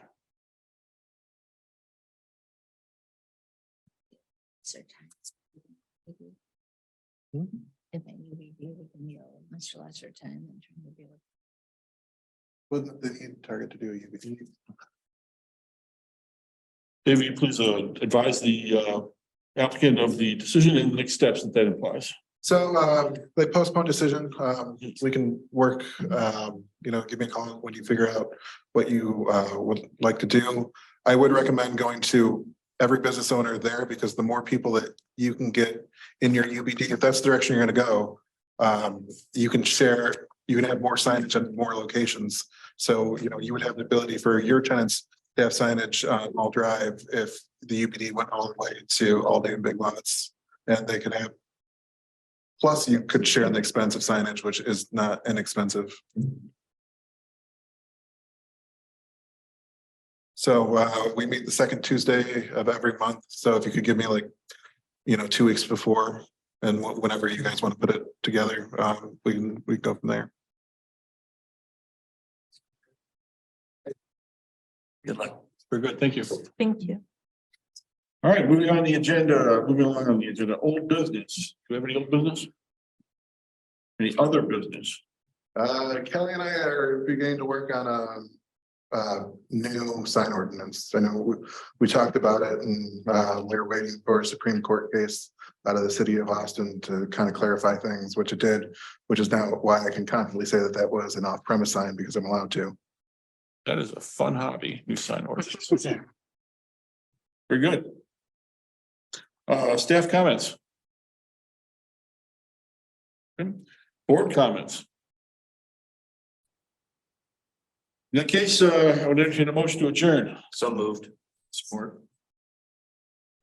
If they review it in much lesser time than trying to do it. Wouldn't they need target to do a UBD? David, you please advise the applicant of the decision and next steps that implies. So they postponed decision. We can work, give me a call when you figure out what you would like to do. I would recommend going to every business owner there because the more people that you can get in your UBD, if that's the direction you're gonna go, you can share, you can have more signage at more locations. So, you would have the ability for your tenants to have signage on all drive if the UBD went all the way to all new big lots. And they could have. Plus, you could share in the expense of signage, which is not inexpensive. So we meet the second Tuesday of every month. So if you could give me 2 weeks before and whenever you guys want to put it together, we can go from there. Good luck. Very good, thank you. Thank you. All right, moving on the agenda, old business. Do we have any old business? Any other business? Kelly and I are beginning to work on a new sign ordinance. I know we talked about it and we're waiting for a Supreme Court case out of the city of Austin to kind of clarify things, which it did, which is now why I can confidently say that was an off-premise sign because I'm allowed to. That is a fun hobby, new sign ordinance. Very good. Staff comments. Okay. Board comments. In that case, I would entertain a motion to adjourn. So moved. Support.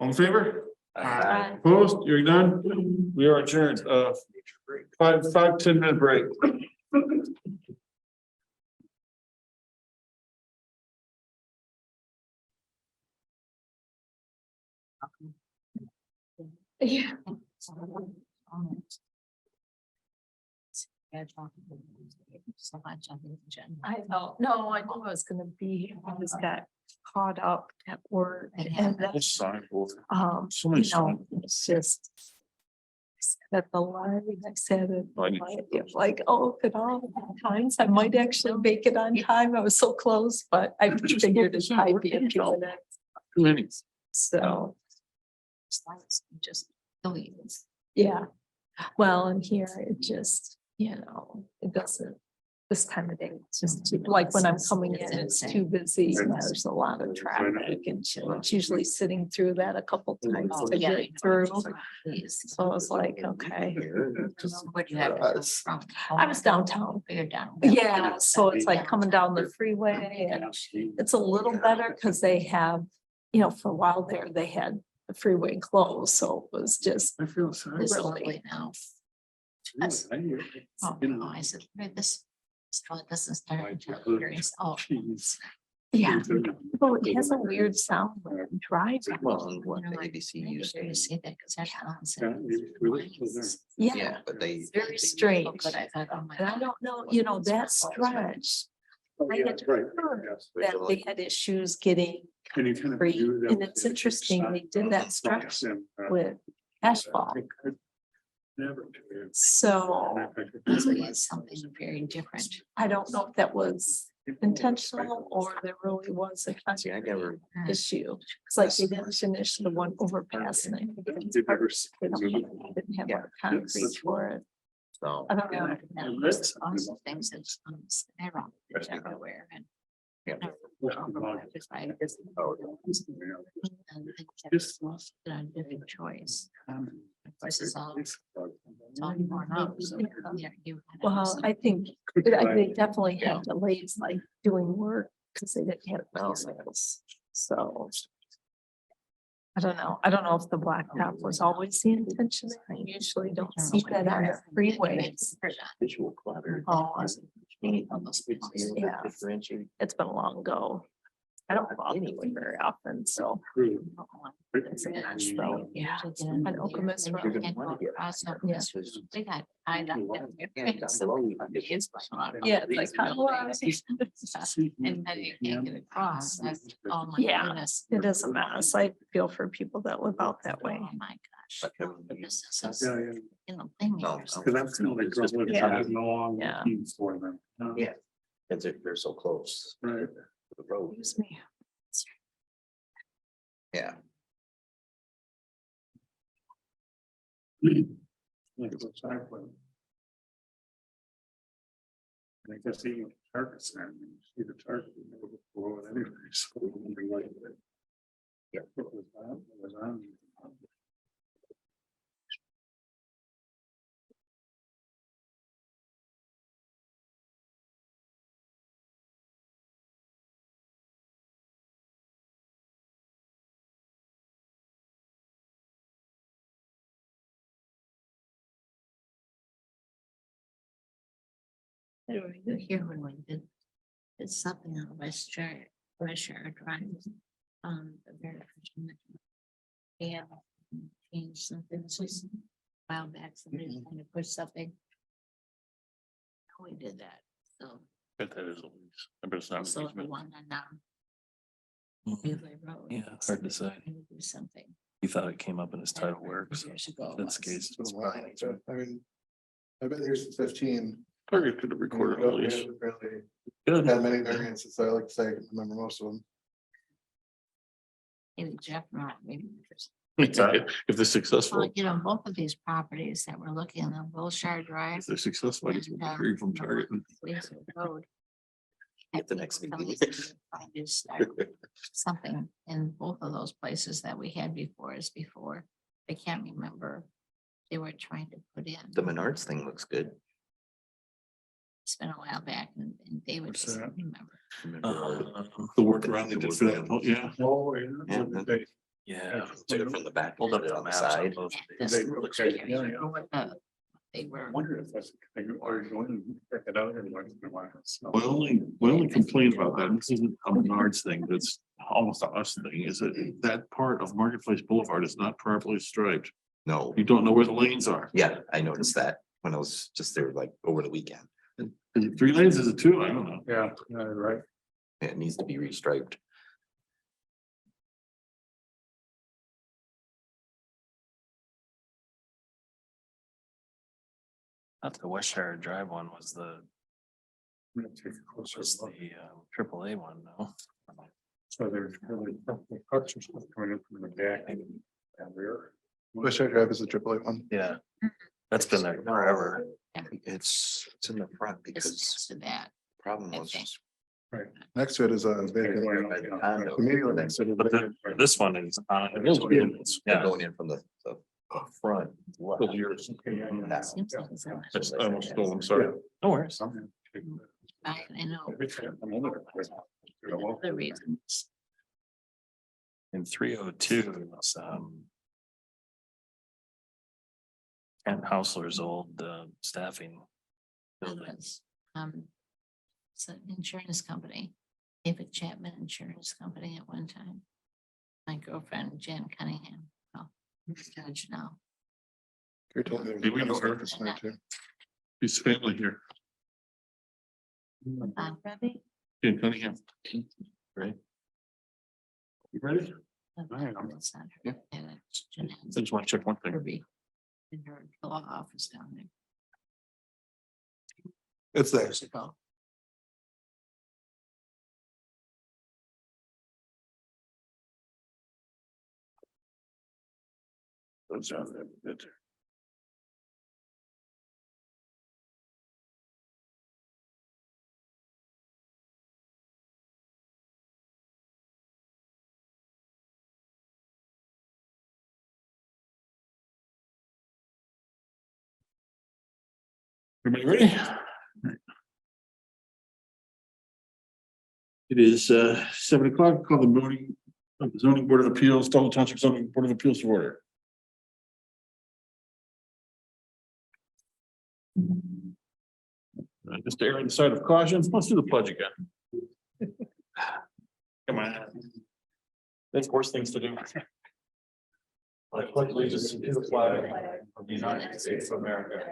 All in favor? Aye. Opposed? Hearing none? We are adjourned. 10-minute break. Yeah. So much on the agenda. I know, no, I knew I was gonna be here. I just got caught up at work It and This sign board. So you many know, it's just. I sat at the line, I said it, like, oh, at all times, I might actually make it on time. I was so close, but I figured it might be a few minutes. Too many. So, Just deletes. yeah. Well, and here it just, it doesn't. This time of day, it's just like when I'm coming in, it's too busy. and There's a lot of traffic and it's usually sitting through that a couple times to get through. So I was like, okay. Where do you have to come from? I was downtown. You're down. Yeah, so it's like coming down the freeway and it's a little better because they have, for a while there, they had the freeway closed, so it was just I feel sorry. It's really- lovely now. Oh, no, I said, "Wait, this. So it doesn't start. until here." It's- Oh. yeah. Well, it has a weird sound when I'm driving. You see that because that's how it's. Yeah, but they. very strange. But I thought, oh my And I God. don't know, that stretch. I had heard that they had issues getting free, and it's interesting, they did that stretch with asphalt. So So it's something very different. I don't know if that was intentional or there really was a kind See, I never. of issue. It's like they didn't finish the one overpass and I think didn't have a concrete for it. So. I don't know. And there's also things that's everywhere and. Yeah. Different choice. This is all. It's all more now, so, yeah, you had Well, some- I think they definitely had delays like doing work because they didn't have vehicles. So. I don't know. I don't know if the blacktop was always the intention. I usually don't see that on the freeways. Visual clutter. Oh, Yeah. Differentiate. it's been a long ago. I don't go out anyway very often, so. So, yeah. And Okemos Road. And across up Yeah. this was- They got tied up. It's like, Yeah, it's like, how do I- And then you can't get across. That's, oh my Yeah. goodness. It is a mess. I feel for people that live out that way. Oh my gosh. But This is, you know, thing. No, Cause that's kind of like. Yeah. Long Yeah. keys for them. Yeah. Cause they're so close Right. to the road. Excuse me. Yeah. Like it's a cycling. And I guess the target stand, you see the target. you know, before it anyway, so it wouldn't be like that. Yeah. It was on. Here when we did. It's something on West Shore Drive. The very first one. Yeah. Changed something, it's just a while back, somebody trying to push something. We did that, so. But that is a lease. But it's not. So the one on, Mhm. Relay Road. Yeah, hard to say. Trying to do something. You thought it came up in his title works. Years ago. If that's the case. It's been a while. I mean, I've been here since 15. Target could have recorded a We lease. haven't really Good. had many variances. I like to say I can remember most of them. Maybe Jeff, not maybe. If they're successful, Well, you know, both of these properties that we're looking at, Wilshire Drive. if they're successful, I just want to hear from Target. Laser Road. At the next meeting. Just start Something in both of those places that we had before is before. I can't remember. They were trying to put in. The Menards thing looks good. It's been a while back and David What's doesn't that? remember. The workaround they did for that, oh, yeah. Oh, Yeah. They- Yeah. Took it from the back. Hold up put it the on the maps side. on both. Yeah, of this these. looks okay, very- yeah, yeah. what They were. I wonder if that's, or you want to check it out every once in a while. so. My only complaint about that, and this isn't a Menards thing, that's almost a us thing, is that that part of Marketplace Boulevard is not properly striped. No, You don't know where the lanes are. yeah, I noticed that. when I was just there like over the weekend. Is it 3 lanes? Is it 2? I don't know. Yeah, right. It needs to be restriped. Not the West Shire Drive one was the, I'm gonna take a closer was look. the AAA one, no? So there's really trucks or stuff coming in from the back and rear. Wish I Drive is a AAA one. Yeah. That's been there forever. It's in the front Just because next to that. the problem I was. think. Next to it is a vacant. Condo. Immediately next to it. But this one is on. They're Yeah, going in from the front. left. That- Seems like it's on That's almost stolen, sorry. no worries. I know. I'm over there. Other reasons. In 302, it's Kent Hausler's old staffing building. It's it's an insurance company, David Chapman Insurance Company at one time. My girlfriend Jan Cunningham, well, judge now. You're told me Hey, we know her. this night too. His family here Ready? in Cunningham. Right. You ready? It's not her. And it's Jeanette I just want to check one thing. Kirby in her law office down there. It's there. Years ago. Those are good. Everybody ready? It is 7 o'clock. Call the zoning board of appeals, Township Township zoning board of appeals to order. Just to err on the side of caution, let's do the pledge again. Come on. That's worse things to do. I pledge allegiance to the flag of the United States of America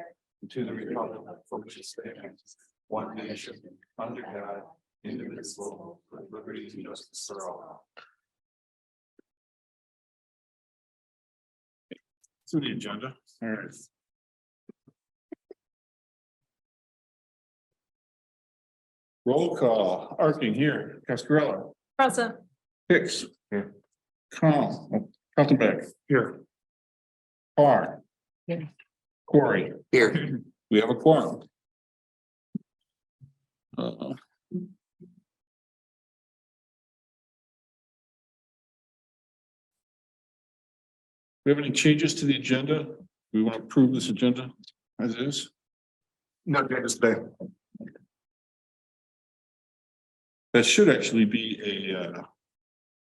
and to the republic for which it stands, one nation, under God, indivisible, with liberty and justice for all. To the agenda. All right. Roll call, Arking here, Cascarella, Present. Hicks. Here. Kaltenbeck. Here. Carr. Here. Corey. Here. We have a quorum. We have any changes to the agenda? We want to approve this agenda as is? No changes today. That should actually be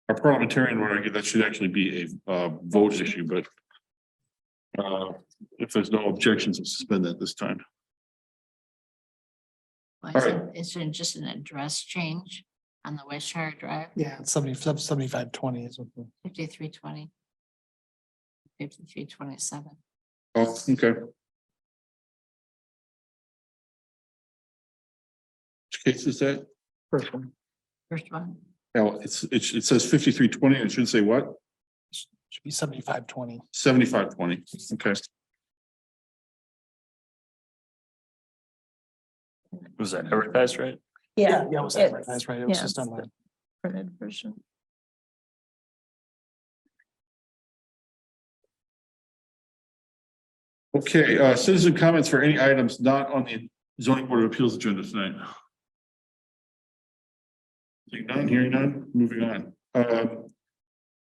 a parliamentarian would argue that should actually be a vote issue, but if there's no objections, we'll suspend that this time. Well, All right. is there just an address change on the West Shire Drive, Yeah, 7520 is what the. 5320? 5327. Oh, okay. Which case is that? First one. First one. Oh, it says 5320 and it should say what? Should be 7520. 7520. Okay. Was that advertised right? Yeah. Yeah, it was it's- advertised, right? It was yeah, just it's online. the Printed version. Okay, citizen comments for any items not on the zoning board of appeals agenda tonight. Seeing none, hearing none, moving on.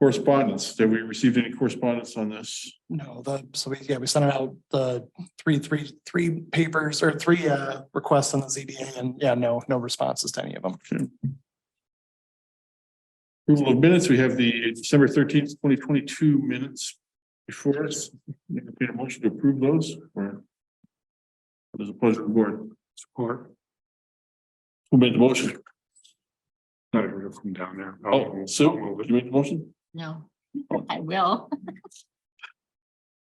Correspondence, have we received any correspondence on this? No, we sent it out, the three papers or three requests on the ZBA and no responses to any of them. Approval of minutes, we have the December 13th, 2022 minutes before us. Entertain a motion to approve those or? There's a pleasure of the board. Support. Who made the motion? Not everyone from down there. Oh, Sue, you made the motion? No, Oh. I will.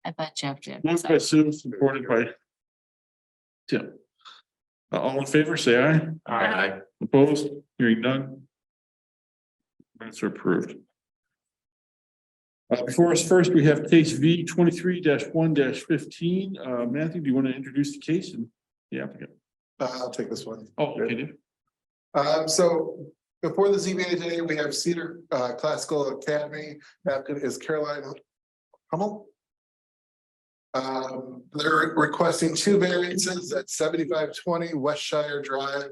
I thought Jeff did. Moved by Sue, supported by Tim. All in favor, say aye. Aye. Opposed, hearing none. Minutes are approved. Before us first, we have case V 23-1-15. Matthew, do you want to introduce the case and the applicant? I'll take this one. Oh, okay. Dave. So before the ZBA today, we have Cedar Classical Academy. Applicant is Caroline Hummel. They're requesting two variances at 7520 Westshire Drive.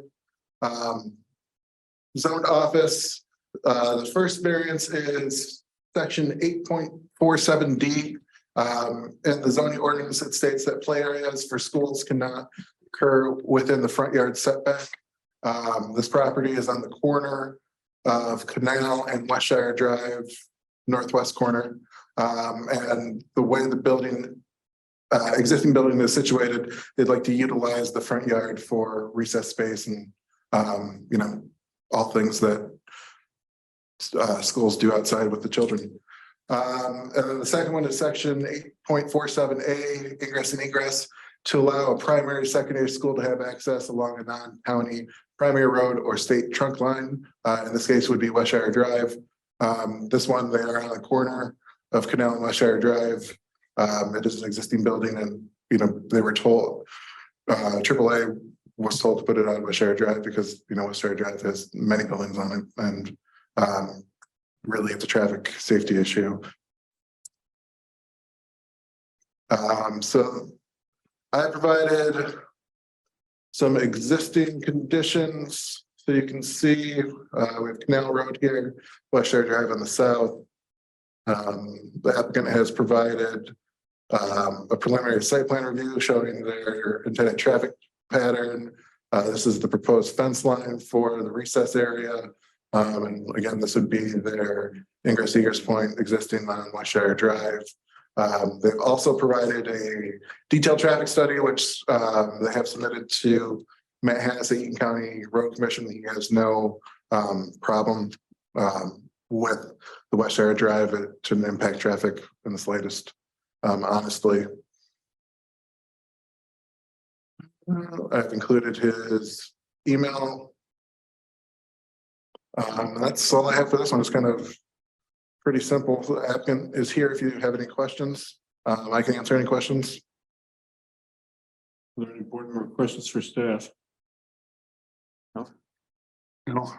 Zoned office. The first variance is section 8.47D. In the zoning ordinance, it states that play areas for schools cannot occur within the front yard setback. This property is on the corner of Canal and Westshire Drive, northwest corner. And the way the building, existing building is situated, they'd like to utilize the front yard for recess space and, you know, all things that schools do outside with the children. And then the second one is section 8.47A, ingress and egress, to allow a primary, secondary school to have access along a non-county primary road or state trunk line. In this case would be Westshire Drive. This one, they are on the corner of Canal and Westshire Drive. It is an existing building and, you know, they were told, AAA was told to put it on Westshire Drive because, you know, Westshire Drive has many buildings on it and really it's a traffic safety issue. So I provided some existing conditions. So you can see we have Canal Road here, Westshire Drive on the south. The applicant has provided a preliminary site plan review showing their intended traffic pattern. This is the proposed fence line for the recess area. And again, this would be their ingress egress point existing on Westshire Drive. They've also provided a detailed traffic study, which they have submitted to Matt Hannis, the Eaton County Road Commission. He has no problem with the Westshire Drive. It shouldn't impact traffic in the slightest, honestly. I've included his email. That's all I have for this one. It's kind of pretty simple. The applicant is here if you have any questions. I can answer any questions. Are there any board member questions for staff? No. No.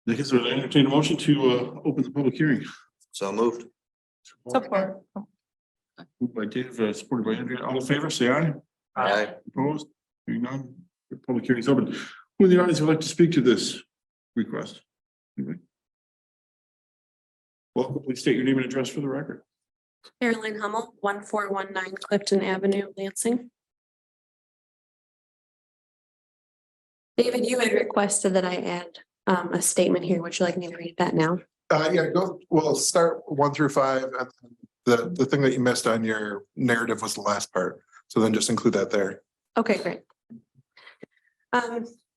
I guess we'll entertain a motion to open the public hearing. So moved. Support. Moved by Dave, supported by Andrea. All in favor, say aye. Aye. Opposed? Hearing none. The public hearing is open. Who in the audience would like to speak to this request? Anybody? Welcome. Please state your name and address for the record. Caroline Hummel, 1419 Clifton Avenue, Lansing. David, you had requested that I add a statement here. Would you like me to read that now? Yeah, go. We'll start 1 through 5. And the thing that you missed on your narrative was the last part. So then just include that there. Okay, great.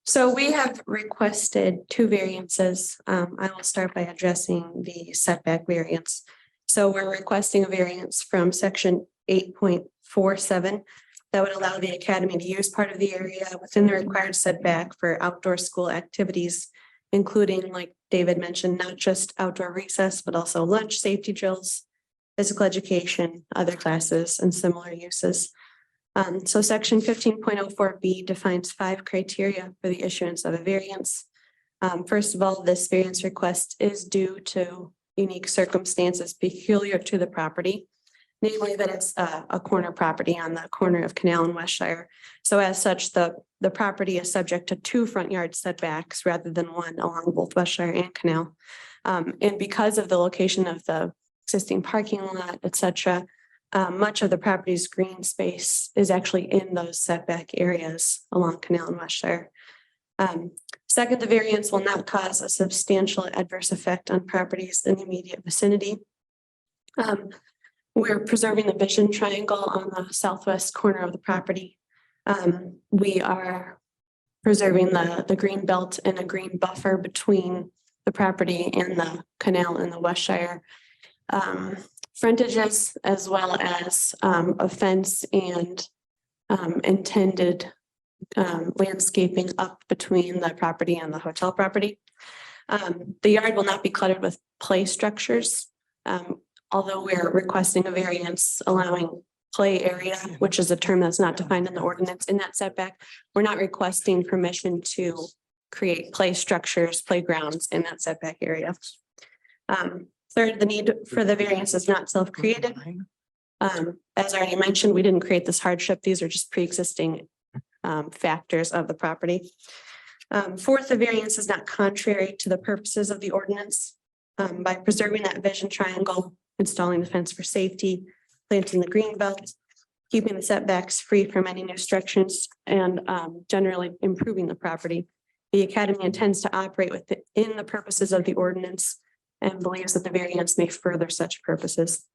So we have requested two variances. I will start by addressing the setback variance. So we're requesting a variance from section 8.47 that would allow the academy to use part of the area within the required setback for outdoor school activities, including, like David mentioned, not just outdoor recess, but also lunch, safety drills, physical education, other classes, and similar uses. So section 15.04B defines 5 criteria for the issuance of a variance. First of all, this variance request is due to unique circumstances peculiar to the property, namely that it's a corner property on the corner of Canal and Westshire. So as such, the property is subject to 2 front yard setbacks rather than 1 along both Westshire and Canal. And because of the location of the existing parking lot, et cetera, much of the property's green space is actually in those setback areas along Canal and Westshire. Second, the variance will not cause a substantial adverse effect on properties in the immediate vicinity. We're preserving the vision triangle on the southwest corner of the property. We are preserving the green belt and a green buffer between the property in the canal in the Westshire frontages, as well as a fence and intended landscaping up between the property and the hotel property. The yard will not be cluttered with play structures. Although we're requesting a variance allowing play area, which is a term that's not defined in the ordinance in that setback. We're not requesting permission to create play structures, playgrounds in that setback area. Third, the need for the variance is not self-created. As I already mentioned, we didn't create this hardship. These are just pre-existing factors of the property. Fourth, the variance is not contrary to the purposes of the ordinance. By preserving that vision triangle, installing the fence for safety, planting the green belt, keeping the setbacks free from any new structures, and generally improving the property. The academy intends to operate within the purposes of the ordinance and believes that the variance may further such purposes.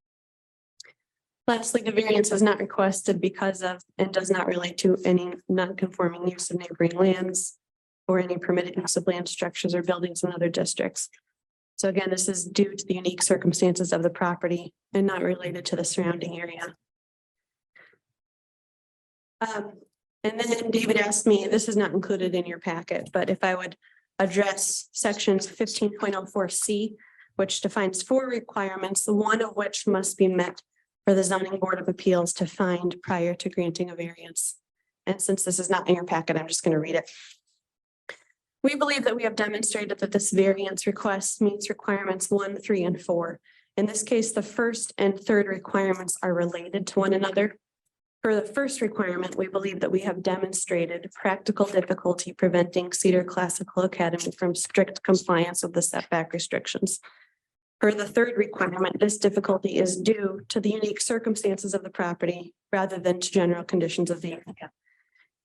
Lastly, the variance is not requested because of and does not relate to any non-conforming use of neighboring lands or any permitted use of land structures or buildings in other districts. So again, this is due to the unique circumstances of the property and not related to the surrounding area. And then David asked me, this is not included in your packet, but if I would address sections 15.04C, which defines 4 requirements, one of which must be met for the zoning board of appeals to find prior to granting a variance. And since this is not in your packet, I'm just going to read it. We believe that we have demonstrated that this variance request meets requirements 1, 3, and 4. In this case, the first and third requirements are related to one another. For the first requirement, we believe that we have demonstrated practical difficulty preventing Cedar Classical Academy from strict compliance with the setback restrictions. For the third requirement, this difficulty is due to the unique circumstances of the property rather than to general conditions of the area.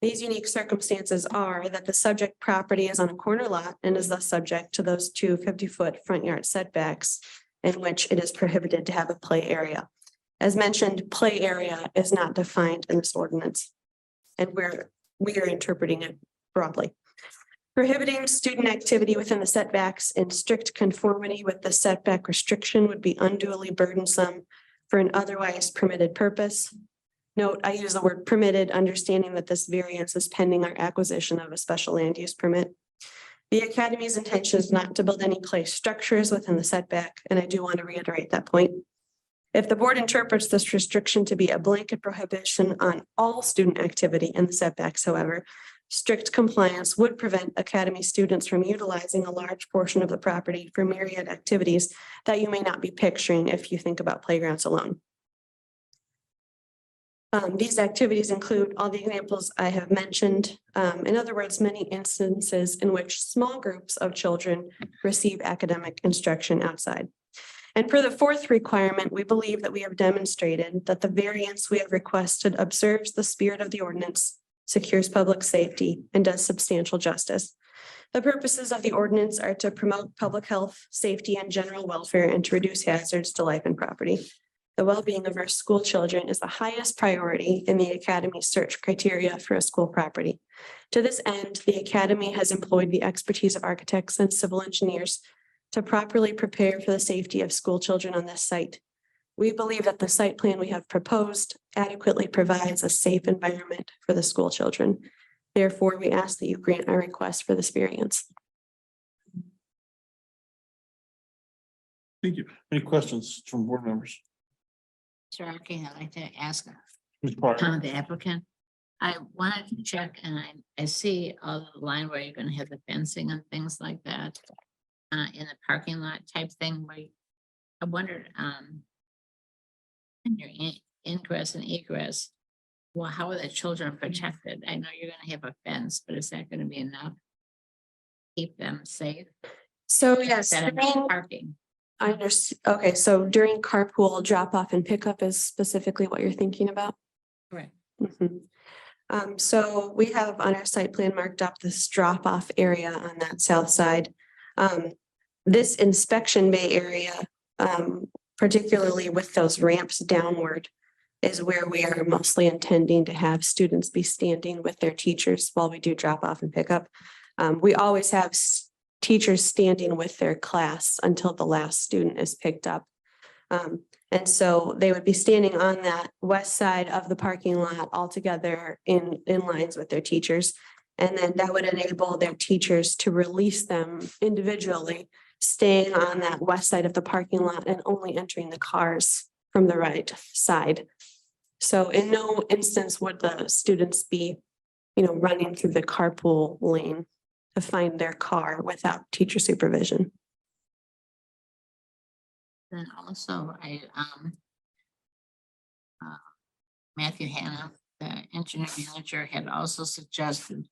These unique circumstances are that the subject property is on a corner lot and is thus subject to those 2 50-foot front yard setbacks in which it is prohibited to have a play area. As mentioned, play area is not defined in this ordinance, and we are interpreting it broadly. Prohibiting student activity within the setbacks in strict conformity with the setback restriction would be unduly burdensome for an otherwise permitted purpose. Note, I use the word permitted, understanding that this variance is pending our acquisition of a special land use permit. The academy's intention is not to build any play structures within the setback, and I do want to reiterate that point. If the board interprets this restriction to be a blanket prohibition on all student activity in the setbacks, however, strict compliance would prevent academy students from utilizing a large portion of the property for myriad activities that you may not be picturing if you think about playgrounds alone. These activities include all the examples I have mentioned. In other words, many instances in which small groups of children receive academic instruction outside. And for the fourth requirement, we believe that we have demonstrated that the variance we have requested observes the spirit of the ordinance, secures public safety, and does substantial justice. The purposes of the ordinance are to promote public health, safety, and general welfare, and to reduce hazards to life and property. The well-being of our school children is the highest priority in the academy's search criteria for a school property. To this end, the academy has employed the expertise of architects and civil engineers to properly prepare for the safety of school children on this site. We believe that the site plan we have proposed adequately provides a safe environment for the school children. Therefore, we ask that you grant our request for this variance. Thank you. Any questions from board members? Sir, okay, I'd like to ask Ms. Parker? the applicant. I wanted to check, and I see the line where you're gonna have the fencing and things like that. In the parking lot type thing where I wondered, in your ingress and egress, well, how are the children protected? I know you're gonna have a fence, but is that gonna be enough? Keep them safe? So yes, That during- parking. I understand. Okay, so during carpool drop off and pickup is specifically what you're thinking about? Correct. Mhm. So we have on our site plan marked up this drop off area on that south side. This inspection bay area, particularly with those ramps downward, is where we are mostly intending to have students be standing with their teachers while we do drop off and pick up. We always have teachers standing with their class until the last student is picked up. And so they would be standing on that west side of the parking lot all together in lines with their teachers. And then that would enable their teachers to release them individually, staying on that west side of the parking lot and only entering the cars from the right side. So in no instance would the students be, running through the carpool lane to find their car without teacher supervision. Then also Matthew Hannah, the engineer manager, had also suggested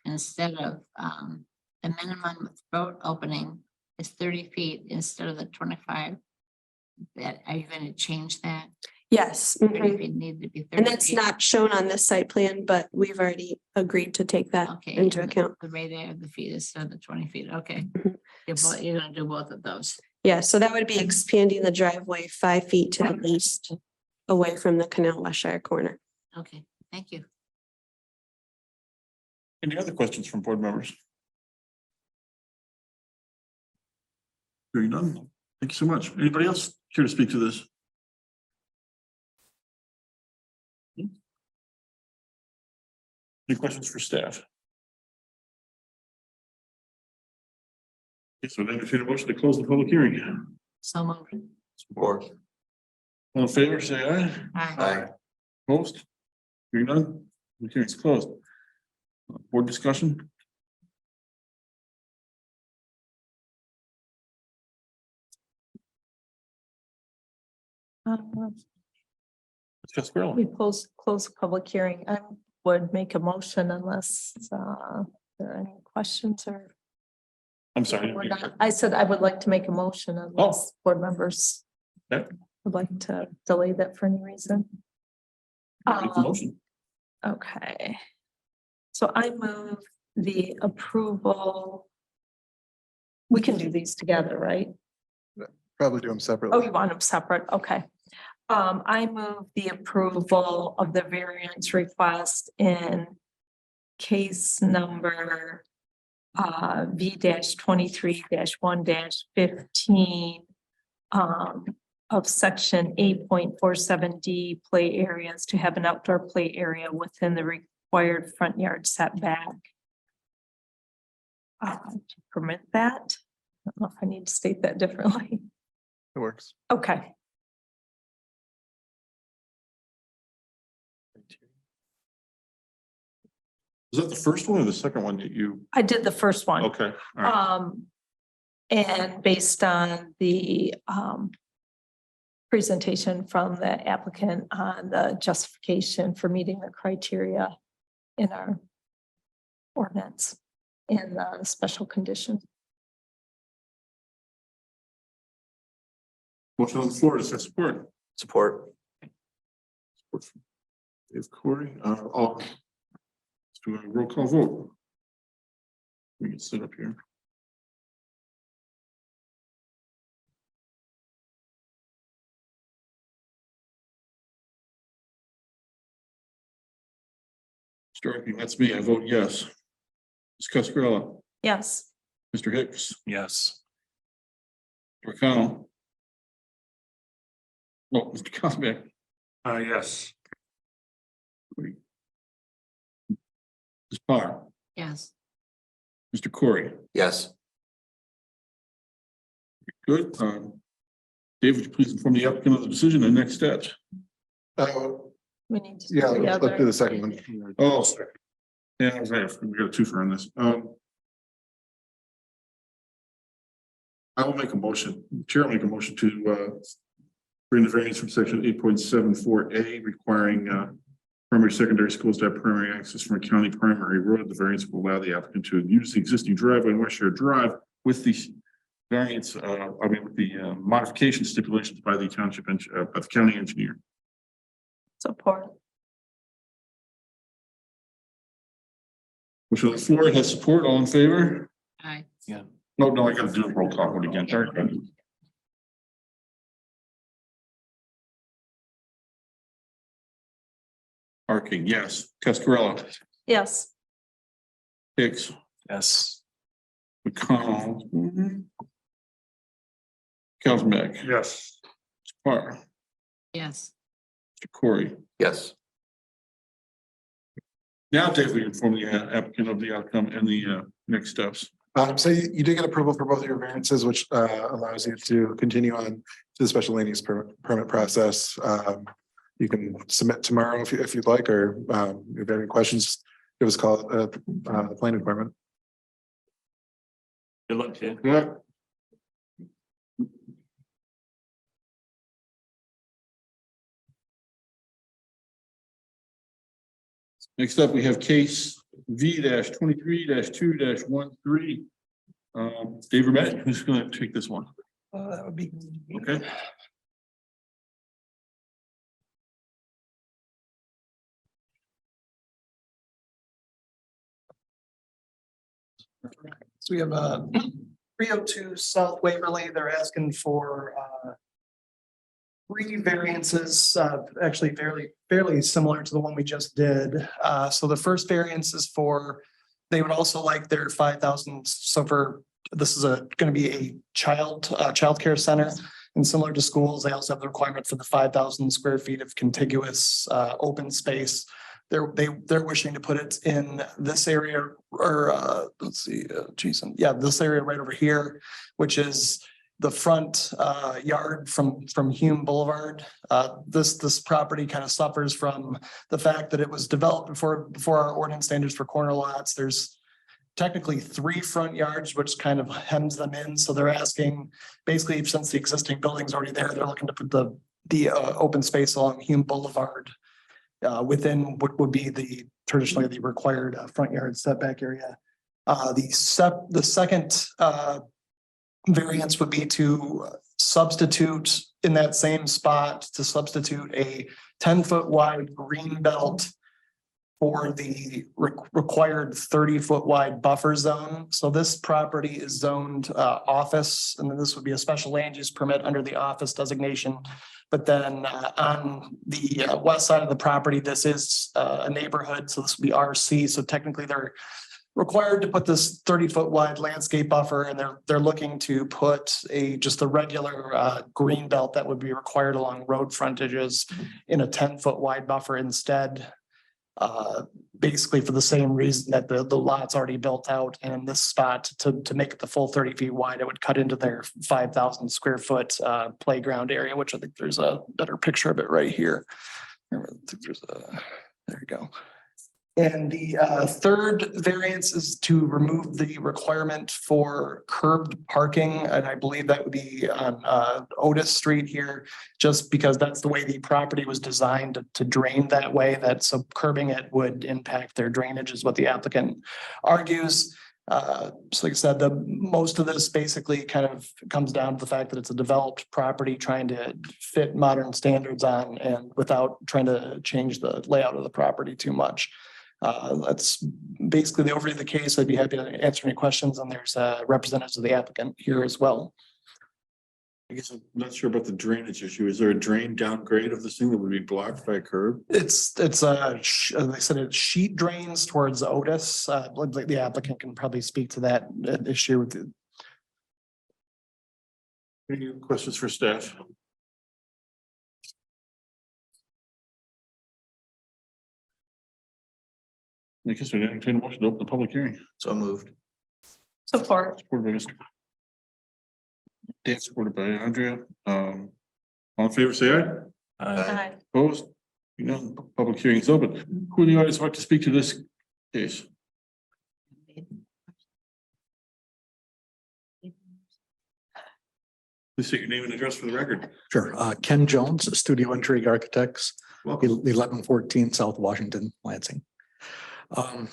instead of the minimum road opening is 30 feet instead of the 25. That, are you going to change that? Yes. 30 feet need to be 30 And that's feet. not shown on this site plan, but we've already agreed to take that Okay, into and account. The radius of the feet instead of the 20 feet, okay. Mhm. You're gonna do both of those. Yeah, so that would be expanding the driveway 5 feet to the east, away from the Canal Westshire corner. Okay, thank you. Any other questions from board members? Hearing none. Thank you so much. Anybody else care to speak to this? Any questions for staff? Okay, so then entertain a motion to close the public hearing. So moved. Support. All in favor, say aye. Aye. Opposed? Hearing none, the hearing is closed. Board discussion? Discuss Squirrel. We close the public hearing. I would make a motion unless there are any questions or. I'm sorry. We're not- I said I would like to make a motion unless board members Okay. would like to delay that for any reason. Make the motion. Okay. So I move the approval. We can do these together, right? Probably do them Oh, separately. you want them separate? Okay. I move the approval of the variance request in case number V-23-1-15 of section 8.47D play areas to have an outdoor play area within the required front yard setback. To permit that. I don't know if I need to state that differently. It works. Okay. Is that the first one or the second one that you? I did the first one. Okay. All right. And based on the presentation from the applicant on the justification for meeting the criteria in our ordinance and the special condition. Motion on the floor, is that support? Support. Dave Corey, all. Let's do a roll call vote. We can sit up here. Striking, that's me, I vote yes. Ms. Cascarella, Yes. Mr. Hicks, Yes. O'Connell. Oh, Mr. Cosmic. Yes. Ms. Parr, Yes. Mr. Corey, Yes. good. Dave, would you please inform the applicant of the decision and next steps? We need to. Yeah, let's do the second one. Oh, sorry. Yeah, I was there. We got a twofer on this. I will make a motion, Chair will make a motion to bring the variance from section 8.74A requiring primary, secondary schools to have primary access from a county primary road. The variance will allow the applicant to use the existing driveway in West Shore Drive with the variance, with the modification stipulations by the township, by the county engineer. Support. Motion on the floor has support, all in favor? Aye. No, I gotta do a roll call vote again. Arking, yes. Cascarella, Yes. Hicks, Yes. McConnell. Councilman Beck. Yes. Parr. Yes. Mr. Corey. Yes. Now Dave, we inform the applicant of the outcome and the next steps. So you did get approval for both of your variances, which allows you to continue on to the special land use permit process. You can submit tomorrow if you'd like, or if you have any questions, give us a call at the planning department. Good luck to you. Yeah. Next up, we have case V 23-2-13. Dave Vermette, who's going to take this one? That would be. Okay. So we have 302 South Waverly. They're asking for three variances, actually fairly similar to the one we just did. So the first variance is for, they would also like their 5,000. So for, this is going to be a childcare center. And similar to schools, they also have the requirement for the 5,000 square feet of contiguous open space. They're wishing to put it in this area, or let's see, this area right over here, which is the front yard from Hume Boulevard. This property kind of suffers from the fact that it was developed before our ordinance standards for corner lots. There's technically 3 front yards, which kind of hems them in. So they're asking, basically, since the existing building's already there, they're looking to put the open space along Hume Boulevard within what would be traditionally the required front yard setback area. The second variance would be to substitute in that same spot, to substitute a 10-foot wide green belt for the required 30-foot wide buffer zone. So this property is zoned office, and then this would be a special land use permit under the office designation. But then on the west side of the property, this is a neighborhood, so this would be RC. So technically they're required to put this 30-foot wide landscape buffer, and they're looking to put just a regular green belt that would be required along road frontages in a 10-foot wide buffer instead. Basically for the same reason that the lot's already built out, and this spot to make it the full 30 feet wide, it would cut into their 5,000 square foot playground area, which I think there's a better picture of it right here. There you go. And the third variance is to remove the requirement for curbed parking. And I believe that would be on Otis Street here, just because that's the way the property was designed to drain that way. So curbing it would impact their drainage is what the applicant argues. So like I said, most of this basically kind of comes down to the fact that it's a developed property trying to fit modern standards on, and without trying to change the layout of the property too much. That's basically the overview of the case. I'd be happy to answer any questions, and there's representatives of the applicant here as well. I guess I'm not sure about the drainage issue. Is there a drain downgrade of this thing that would be blocked by a curb? It's they said it sheet drains towards Otis. The applicant can probably speak to that issue with it. Any questions for staff? I guess we entertain a motion to open the public hearing. So moved. Support. Supported by Mr. Dan, supported by Andrea. All in favor, say aye. Aye. Opposed? Public hearing is open. Who in the audience would like to speak to this case? Please state your name and address for the record. Sure. Ken Jones, Studio Intrigue Architects, Welcome. 1114 South Washington, Lansing. I'm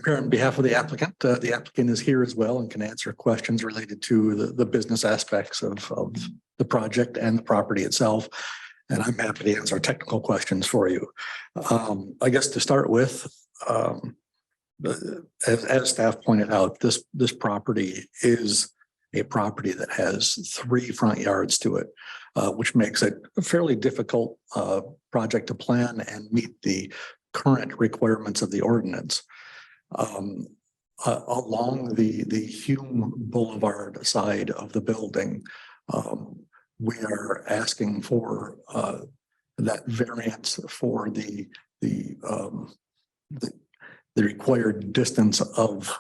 here on behalf of the applicant. The applicant is here as well and can answer questions related to the business aspects of the project and the property itself. And I'm happy to answer technical questions for you. I guess to start with, as staff pointed out, this property is a property that has 3 front yards to it, which makes it a fairly difficult project to plan and meet the current requirements of the ordinance. along the Hume Boulevard side of the building, we are asking for that variance for the required distance of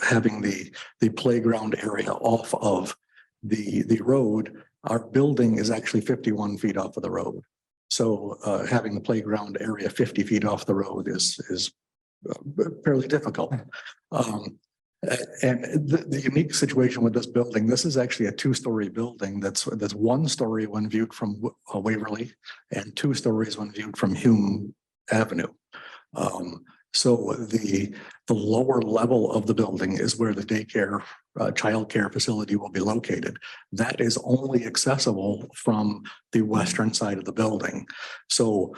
having the playground area off of the road. Our building is actually 51 feet off of the road. So having the playground area 50 feet off the road is fairly difficult. And the unique situation with this building, this is actually a two-story building that's one story when viewed from Waverly and two stories when viewed from Hume Avenue. So the lower level of the building is where the daycare, childcare facility will be located. That is only accessible from the western side of the building. So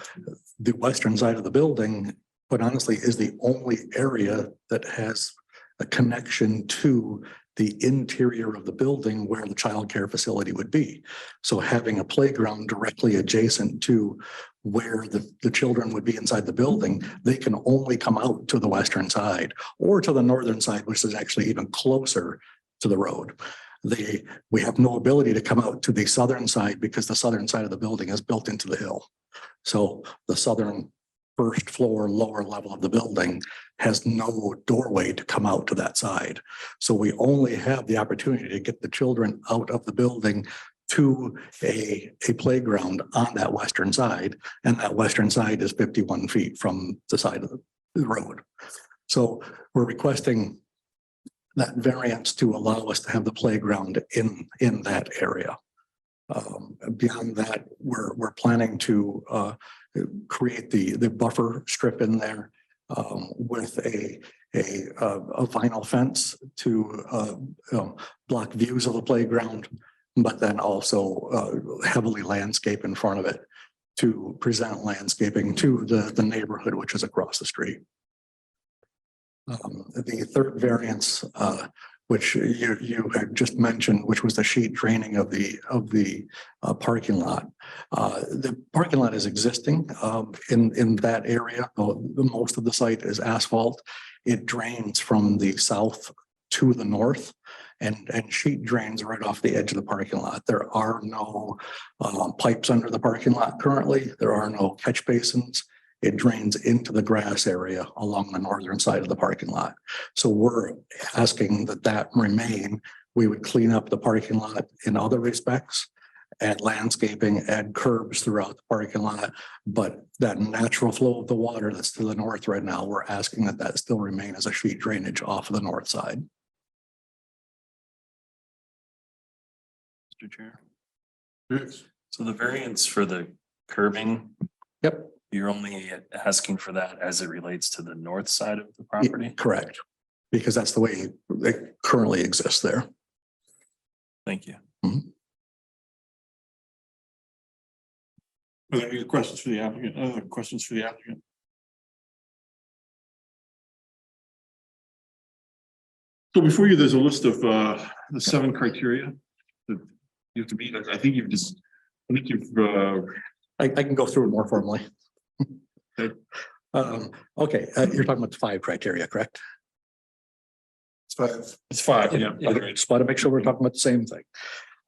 the western side of the building, but honestly, is the only area that has a connection to the interior of the building where the childcare facility would be. So having a playground directly adjacent to where the children would be inside the building, they can only come out to the western side or to the northern side, which is actually even closer to the road. We have no ability to come out to the southern side because the southern side of the building is built into the hill. So the southern first floor, lower level of the building has no doorway to come out to that side. So we only have the opportunity to get the children out of the building to a playground on that western side. And that western side is 51 feet from the side of the road. So we're requesting that variance to allow us to have the playground in that area. Beyond that, we're planning to create the buffer strip in there with a vinyl fence to block views of the playground, but then also heavily landscape in front of it to present landscaping to the neighborhood, which is across the street. The third variance, which you had just mentioned, which was the sheet draining of the parking lot. The parking lot is existing in that area. Most of the site is asphalt. It drains from the south to the north, and sheet drains right off the edge of the parking lot. There are no pipes under the parking lot currently. There are no catch basins. It drains into the grass area along the northern side of the parking lot. So we're asking that remain. We would clean up the parking lot in other respects, add landscaping, add curbs throughout the parking lot. But that natural flow of the water that's to the north right now, we're asking that still remain as a sheet drainage off of the north side. Mr. Chair. Yes. So the variance for the curbing. Yep. You're only asking for that as it relates to the north side of the property? Correct, because that's the way it currently exists there. Thank you. Are there any questions for the applicant? Other questions for the applicant? So before you, there's a list of the 7 criteria that you have to meet. I think you've I can go through it more formally. Okay, you're talking about the 5 criteria, correct? It's 5. It's 5, yeah. Okay, just want to make sure we're talking about the same thing.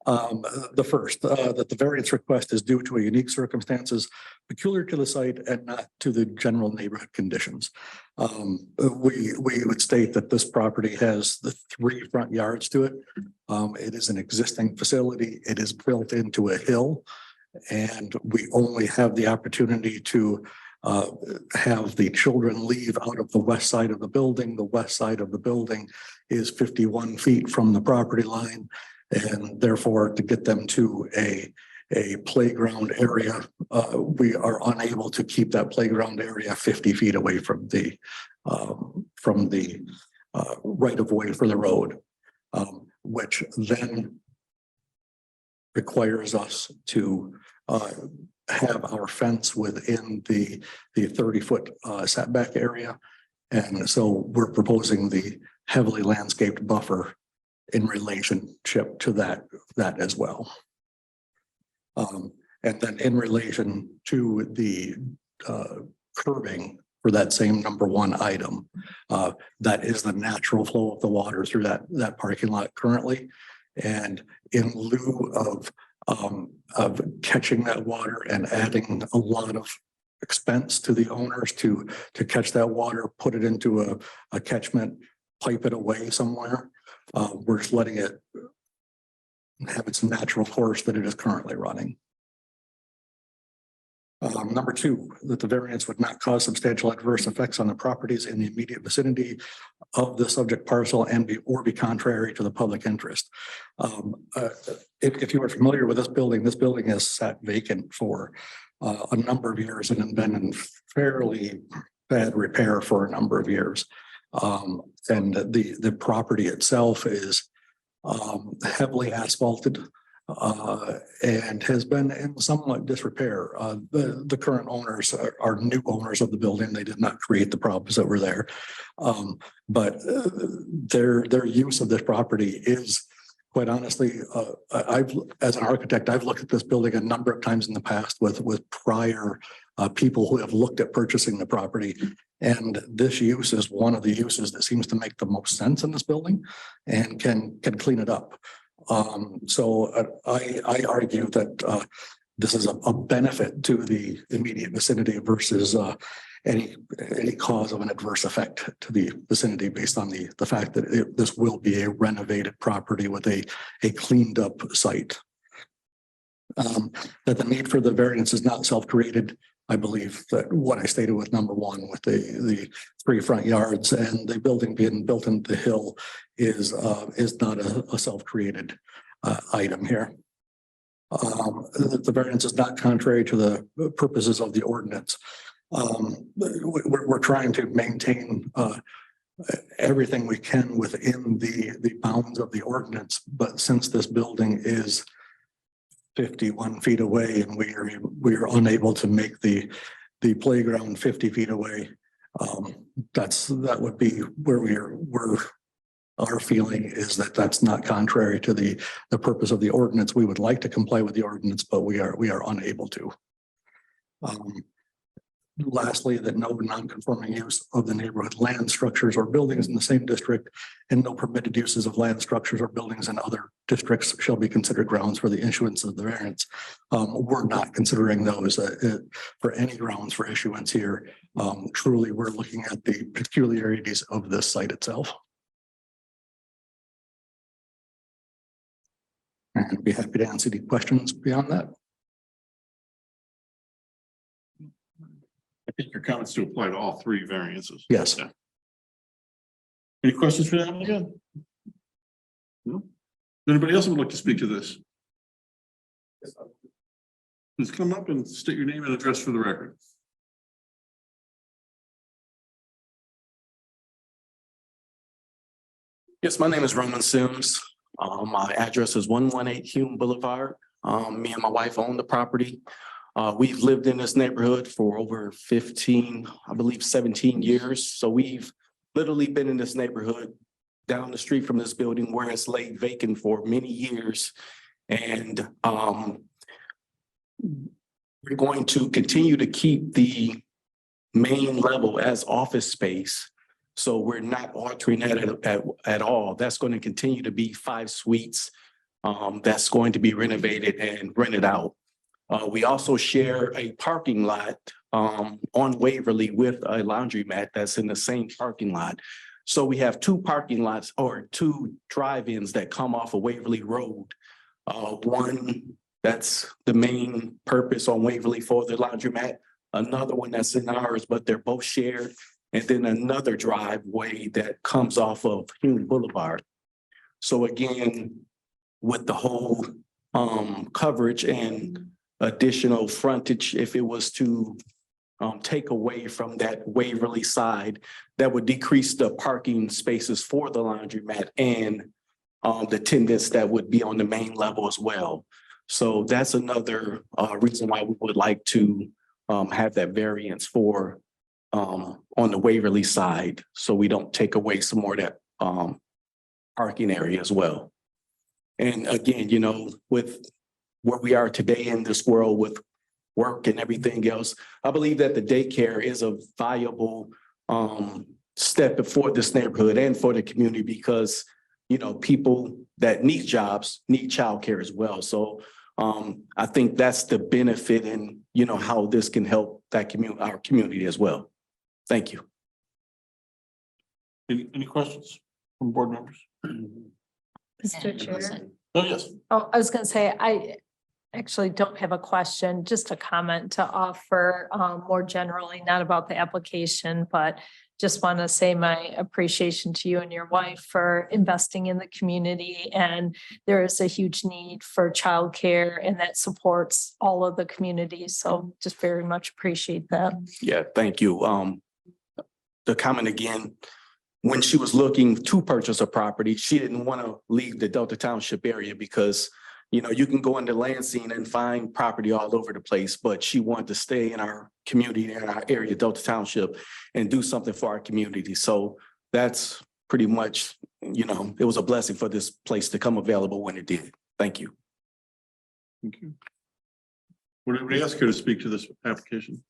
The first, that the variance request is due to a unique circumstances peculiar to the site and not to the general neighborhood conditions. We would state that this property has the 3 front yards to it. It is an existing facility. It is built into a hill, and we only have the opportunity to have the children leave out of the west side of the building. The west side of the building is 51 feet from the property line. And therefore, to get them to a playground area, we are unable to keep that playground area 50 feet away from the right of way for the road, which then requires us to have our fence within the 30-foot setback area. And so we're proposing the heavily landscaped buffer in relationship to that as well. And then in relation to the curbing for that same number one item. That is the natural flow of the water through that parking lot currently. And in lieu of catching that water and adding a lot of expense to the owners to catch that water, put it into a catchment, pipe it away somewhere, we're just letting it have its natural course that it is currently running. Number two, that the variance would not cause substantial adverse effects on the properties in the immediate vicinity of the subject parcel and be contrary to the public interest. If you are familiar with this building has sat vacant for a number of years and been in fairly bad repair for a number of years. And the property itself is heavily asphalted and has been in somewhat disrepair. The current owners are new owners of the building. They did not create the problems that were there. But their use of this property is, quite honestly, as an architect, I've looked at this building a number of times in the past with prior people who have looked at purchasing the property. And this use is one of the uses that seems to make the most sense in this building and can clean it up. So I argue that this is a benefit to the immediate vicinity versus any cause of an adverse effect to the vicinity based on the fact that this will be a renovated property with a cleaned up site. That the need for the variance is not self-created. I believe that what I stated with number one, with the 3 front yards and the building being built into the hill is not a self-created item here. The variance is not contrary to the purposes of the ordinance. We're trying to maintain everything we can within the bounds of the ordinance, but since this building is 51 feet away and we are unable to make the playground 50 feet away, that would be where our feeling is that that's not contrary to the purpose of the ordinance. We would like to comply with the ordinance, but we are unable to. Lastly, that no non-conforming use of the neighborhood land, structures, or buildings in the same district and no permitted uses of land, structures, or buildings in other districts shall be considered grounds for the issuance of the variance. We're not considering those for any grounds for issuance here. Truly, we're looking at the peculiarities of this site itself. I'd be happy to answer any questions beyond that. I think your comments do apply to all 3 variances. Yes. Yeah. Any questions for that again? No? Anybody else would like to speak to this? Please come up and state your name and address for the record. Yes, my name is Roman Sims. My address is 118 Hume Boulevard. Me and my wife own the property. We've lived in this neighborhood for over 15, I believe 17 years. So we've literally been in this neighborhood down the street from this building where it's laid vacant for many years. And we're going to continue to keep the main level as office space. So we're not altering that at all. That's going to continue to be 5 suites that's going to be renovated and rented out. We also share a parking lot on Waverly with a laundromat that's in the same parking lot. So we have 2 parking lots or 2 drive-ins that come off of Waverly Road. One that's the main purpose on Waverly for the laundromat, another one that's in ours, but they're both shared. And then another driveway that comes off of Hume Boulevard. So again, with the whole coverage and additional frontage, if it was to take away from that Waverly side, that would decrease the parking spaces for the laundromat and the tenants that would be on the main level as well. So that's another reason why we would like to have that variance for on the Waverly side, so we don't take away some more of that parking area as well. And again, you know, with where we are today in this world with work and everything else. I believe that the daycare is a viable step for this neighborhood and for the community because, you know, people that need jobs need childcare as well. So I think that's the benefit and, you know, how this can help that community, our community as well. Thank you. Any questions from board members? Mr. Chair. Oh, yes. Oh, I was gonna say, I actually don't have a question, just a comment to offer more generally, not about the application, but just want to say my appreciation to you and your wife for investing in the community. And there is a huge need for childcare and that supports all of the community. So just very much appreciate that. Yeah, thank you. The comment again, when she was looking to purchase a property, she didn't want to leave the Delta Township area because, you know, you can go into Lansing and find property all over the place, but she wanted to stay in our community, in our area, Delta Township, and do something for our community. So that's pretty much, you know, it was a blessing for this place to come available when it did. Thank you. Thank you. Would anybody ask you to speak to this application?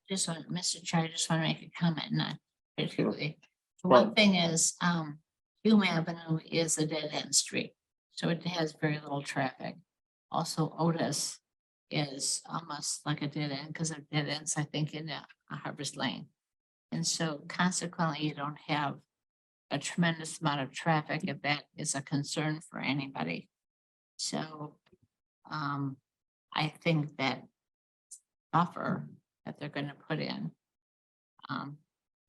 Just want, Mr. Chair, I just want to make a comment, not particularly. One thing is, Hume Avenue is a dead end street, so it has very little traffic. Also, Otis is almost like a dead end because of dead ends, I think, in Harvest Lane. And so consequently, you don't have a tremendous amount of traffic if that is a concern for anybody. So I think that buffer that they're going to put in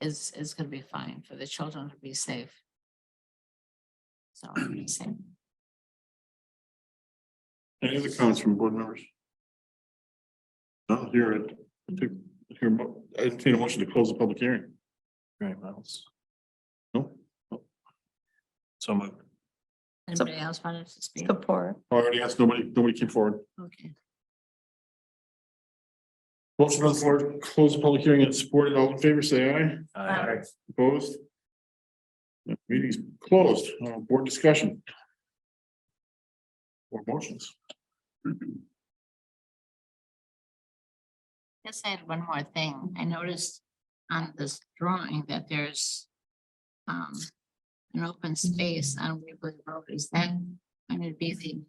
is going to be fine for the children to be safe. So I'm saying. Any other comments from board members? No, here it. I entertain a motion to close the public hearing. Right, Miles. No, So moved. Anybody else wanted to speak? Support. I already asked. Nobody came forward. Okay. Motion on the floor, close the public hearing and support it. All in favor, say aye. Aye. Opposed? Meeting's closed. Board discussion. Or motions. Guess I had one more thing. I noticed on this drawing that there's an open space on Weebly Road. Is that going to be the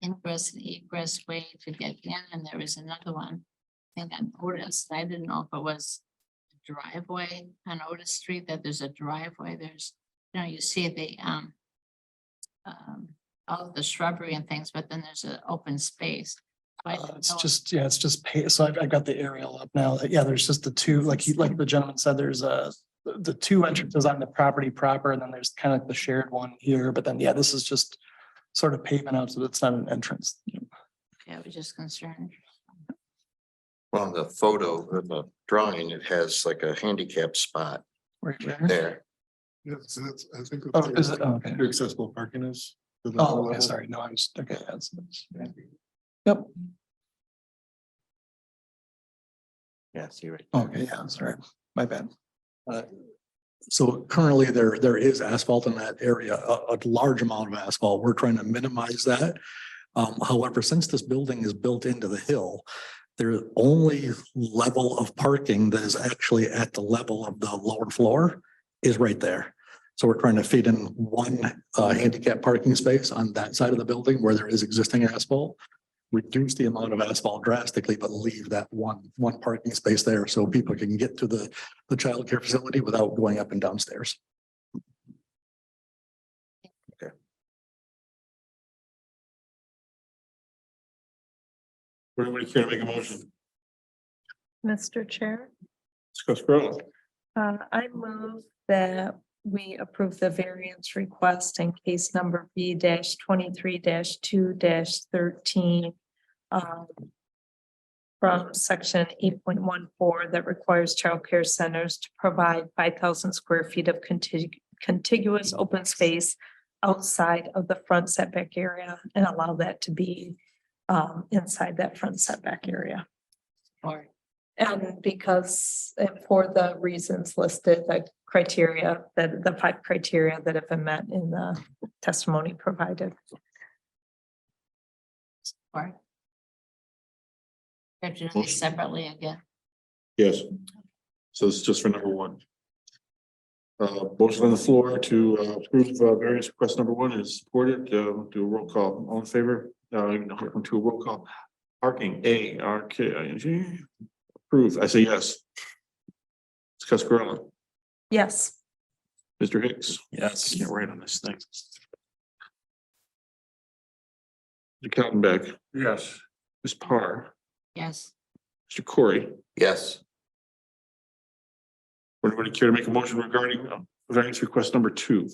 ingress and egress way to get in? And there is another one. I think on Otis. I didn't know if it was a driveway on Otis Street, that there's a driveway. There's, you know, you see the all of the shrubbery and things, but then there's an open space. So I didn't It's know- just, yeah, it's just pay. So I've got the aerial up now. Yeah, there's just the two, like the gentleman said, there's the two entrances on the property proper, and then there's kind of like the shared one here. But then, yeah, this is just sort of pavement out, so it's not an entrance. Yeah, I was just concerned. On the photo of the drawing, it has like a handicap spot Right there. there. Yes, that's, I think. Oh, is it? Oh, okay. Accessible parking is. Oh, okay, sorry. No, I'm just, okay. Yep. Yeah, see right. Okay, yeah, sorry. My bad. So currently there is asphalt in that area, a large amount of asphalt. We're trying to minimize that. However, since this building is built into the hill, the only level of parking that is actually at the level of the lower floor is right there. So we're trying to feed in one handicap parking space on that side of the building where there is existing asphalt. Reduce the amount of asphalt drastically, but leave that one parking space there so people can get to the childcare facility without going up and downstairs. Would anybody care to make a motion? Mr. Chair, Discuss further. I move that we approve the variance request in case number B 23 2 13. From section 8.14 that requires childcare centers to provide 5,000 square feet of contiguous open space outside of the front setback area and allow that to be inside that front setback area. Or And because for the reasons listed, the criteria, that the 5 criteria that have been met in the testimony provided. or have to do these separately again. Yes. So it's just for number one. Motion on the floor to approve variance request number one is supported. Do a roll call. All in favor? To a roll call. Parking, ARKING. Approve. I say yes. Ms. Cascarella, Yes. Mr. Hicks. Yes. Can't write on this thing. Mr. Kaltenbeck. Yes. Ms. Parr. Yes, Mr. Corey. Yes. Would anybody care to make a motion regarding variance request number two?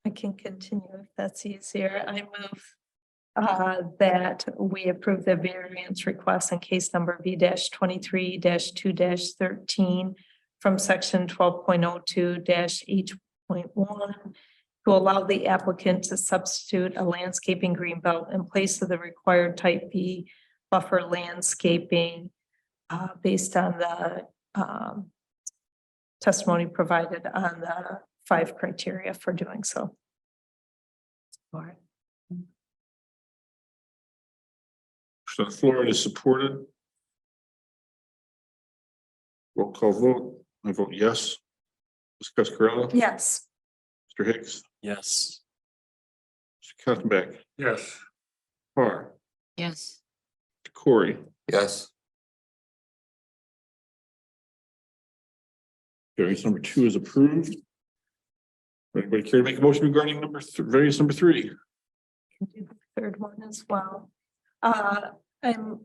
I can continue if that's easier. I move that we approve the variance request in case number V 23 2 13 from section 12.02 H.1 to allow the applicant to substitute a landscaping greenbelt in place of the required type B buffer landscaping based on the testimony provided on the 5 criteria for doing so. So the floor is supported. Roll call vote. I vote yes. Ms. Cascarella. Yes. Mr. Hicks. Yes. Mr. Kaltenbeck. Yes. Parr. yes, Mr. Corey. Yes. Variance number two is approved. Would anybody care to make a motion regarding variance number three? Can do the third one as well. I'm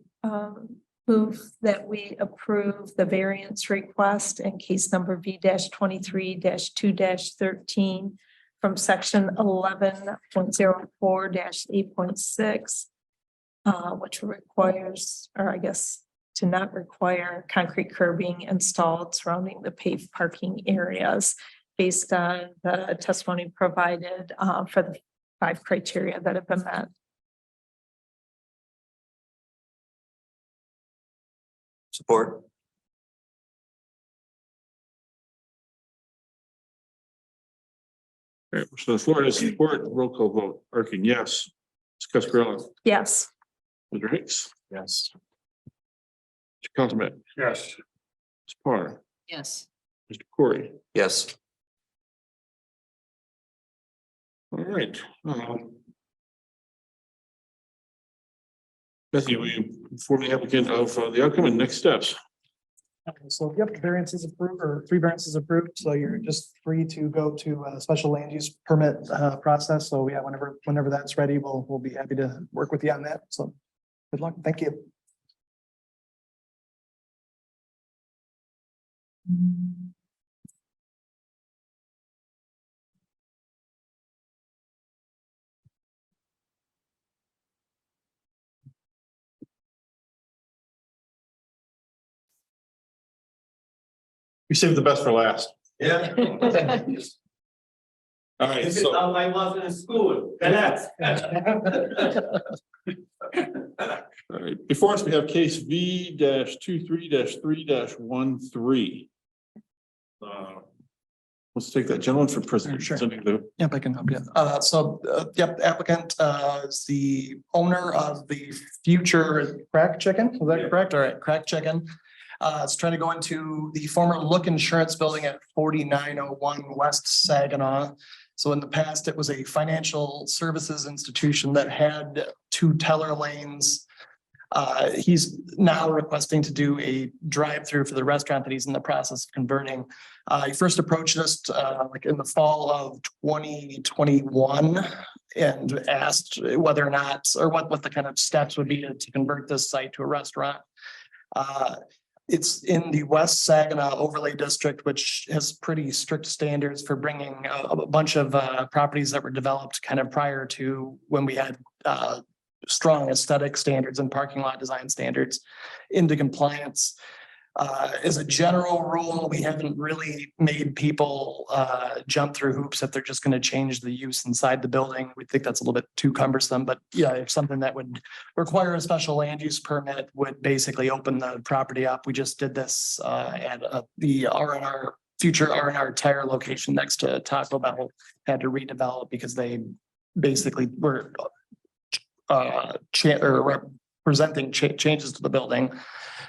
move that we approve the variance request in case number V 23 2 13 from section 11.04 8.6, which requires, or I guess to not require concrete curbing installed surrounding the paved parking areas based on the testimony provided for the 5 criteria that have been met. Support. All right, so the floor is support. Roll call vote. Arkin, yes. Ms. Cascarella. Yes. Mr. Hicks. Yes. Mr. Kaltenbeck. Yes. Ms. Parr. yes, Mr. Corey. Yes. All right. Bethany, will you inform the applicant of the outcome and next steps? So, yep, variances approved, or 3 variances approved, so you're just free to go to a special land use permit process. So yeah, whenever that's ready, we'll be happy to work with you on that. So good luck. Thank you. We saved the best for last. Yeah. All right, so. I wasn't in school. Relax. All right, before us, we have case V 23 3 13. Let's take that gentleman for president. Sure. Presenting the- Yep, I can help you. Yep, the applicant is the owner of the future Crack Chicken. Is that correct? All right, Crack Chicken. It's trying to go into the former Look Insurance building at 4901 West Saginaw. So in the past, it was a financial services institution that had 2 teller lanes. He's now requesting to do a drive-through for the restaurant that he's in the process of converting. He first approached us like in the fall of 2021 and asked whether or not, or what the kind of steps would be to convert this site to a restaurant. It's in the West Saginaw Overlay District, which has pretty strict standards for bringing a bunch of properties that were developed kind of prior to when we had strong aesthetic standards and parking lot design standards into compliance. As a general rule, we haven't really made people jump through hoops if they're just going to change the use inside the building. We think that's a little bit too cumbersome, but yeah, if something that would require a special land use permit would basically open the property up. We just did this at the R&R, future R&R tire location next to Taco Bell, had to redevelop because they basically were presenting changes to the building.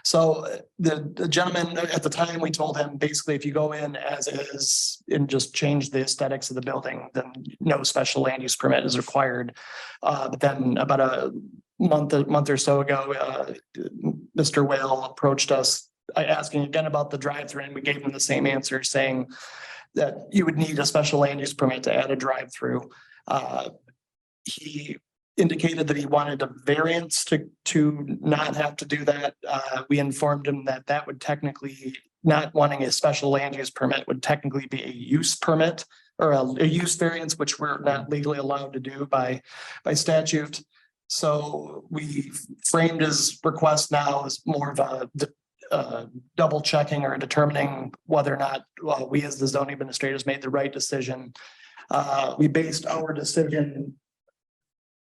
So the gentleman at the time, we told him basically if you go in as is and just change the aesthetics of the building, then no special land use permit is required. But then about a month or so ago, Mr. Whale approached us asking again about the drive-through, and we gave him the same answer, saying that you would need a special land use permit to add a drive-through. He indicated that he wanted a variance to not have to do that. We informed him that that would technically, not wanting a special land use permit would technically be a use permit or a use variance, which we're not legally allowed to do by statute. So we framed his request now as more of a double checking or determining whether or not we as the zoning administrators made the right decision. We based our decision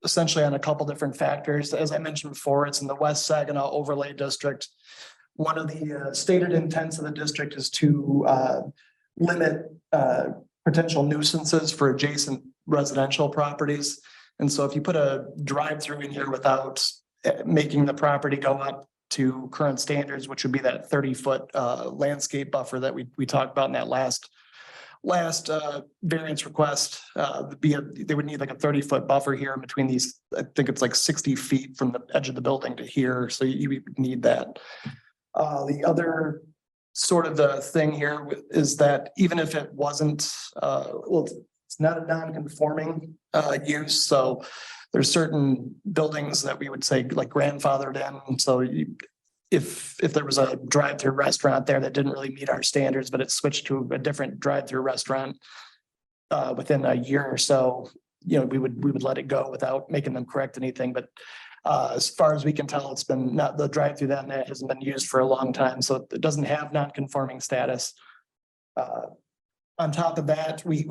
essentially on a couple different factors. As I mentioned before, it's in the West Saginaw overlay district. One of the stated intents of the district is to limit potential nuisances for adjacent residential properties. And so if you put a drive-through in here without making the property go up to current standards, which would be that 30-foot landscape buffer that we talked about in that last variance request, they would need like a 30-foot buffer here in between these. I think it's like 60 feet from the edge of the building to here. So you would need that. The other sort of the thing here is that even if it wasn't, well, it's not a non-conforming use. So there's certain buildings that we would say like grandfathered in. So if there was a drive-through restaurant there that didn't really meet our standards, but it switched to a different drive-through restaurant within a year or so, we would let it go without making them correct anything. But as far as we can tell, it's been not the drive-through that hasn't been used for a long time, so it doesn't have non-conforming status. On top of that, we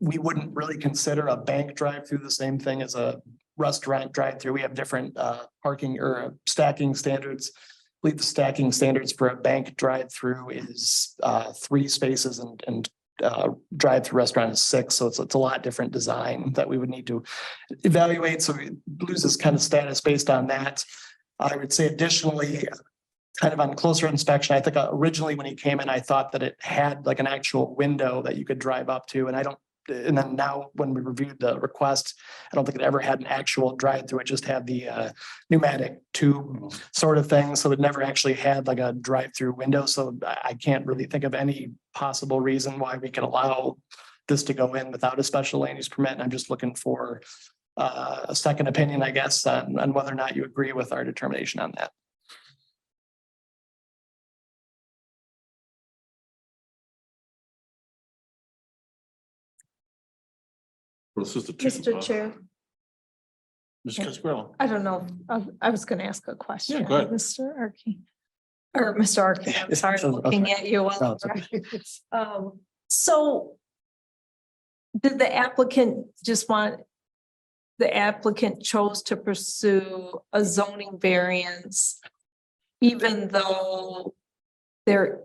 wouldn't really consider a bank drive-through the same thing as a restaurant drive-through. We have different parking or stacking standards. I believe the stacking standards for a bank drive-through is 3 spaces and drive-through restaurant is 6. So it's a lot different design that we would need to evaluate. So it loses kind of status based on that. I would say additionally, kind of on closer inspection, I think originally when he came in, I thought that it had like an actual window that you could drive up to. And then now when we reviewed the request, I don't think it ever had an actual drive-through. It just had the pneumatic tube sort of thing. So it never actually had like a drive-through window. So I can't really think of any possible reason why we could allow this to go in without a special land use permit. And I'm just looking for a second opinion, I guess, on whether or not you agree with our determination on that. This is the Mr. Chair, Mr. Cascarello. I don't know, I was gonna ask a question. Yeah, go ahead. Mr. Arky. Or Mr. Arky, I'm sorry, looking at you. So did the applicant the applicant chose to pursue a zoning variance even though there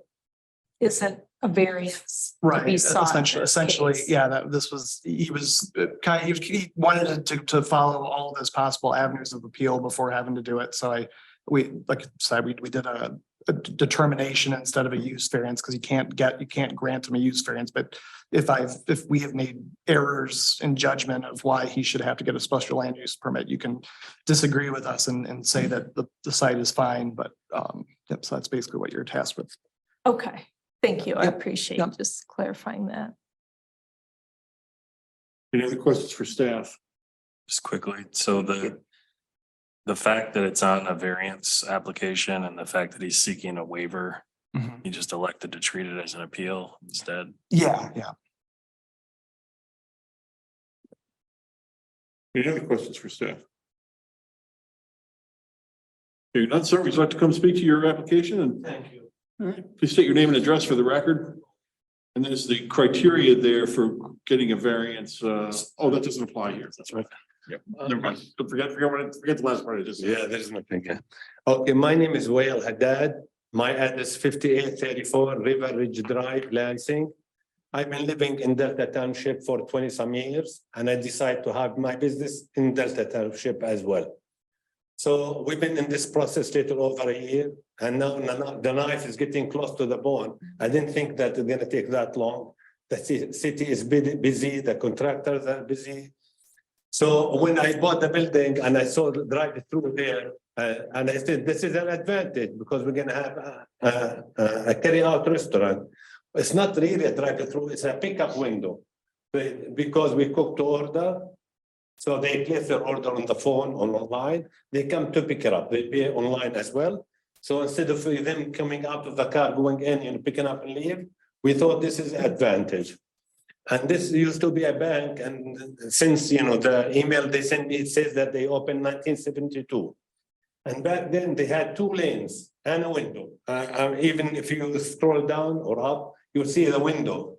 isn't a variance? to be Right, sought in this essentially, case? yeah, he wanted to follow all of his possible avenues of appeal before having to do it. So we did a determination instead of a use variance because you can't grant him a use variance. But if we have made errors in judgment of why he should have to get a special land use permit, you can disagree with us and say that the site is fine. But yep, so that's basically what you're tasked with. Okay, thank you. I Yep. appreciate Yep. just clarifying that. Any other questions for staff? Just quickly, so the fact that it's on a variance application and the fact that he's seeking a waiver, he just elected to treat it as an appeal instead. Yeah. Any other questions for staff? Hearing none, sir, would you like to come speak to your application? And Thank you. all right, please state your name and address for the record. And there's the criteria there for getting a variance. Oh, that doesn't apply here. That's right. Yep. Never mind. Forget the last part. Yeah, there is nothing. Okay, my name is Wael Haddad. My address 5834 River Ridge Drive, Lansing. I've been living in Delta Township for 20 some years, and I decided to have my business in Delta Township as well. So we've been in this process little over a year, and now the knife is getting close to the bone. I didn't think that it's gonna take that long. The city is busy, the contractors are busy. So when I bought the building and I saw the drive through there, and I said, this is an advantage because we're gonna have a carry out restaurant. It's not really a drive through, it's a pickup window. Because we cook to order, so they place their order on the phone or online, they come to pick it up, they pay online as well. So instead of them coming out of the car, going in and picking up and leave, we thought this is an advantage. And this used to be a bank, and since, you know, the email they sent me, it says that they opened 1972. And back then they had 2 lanes and a window. Even if you scroll down or up, you'll see the window.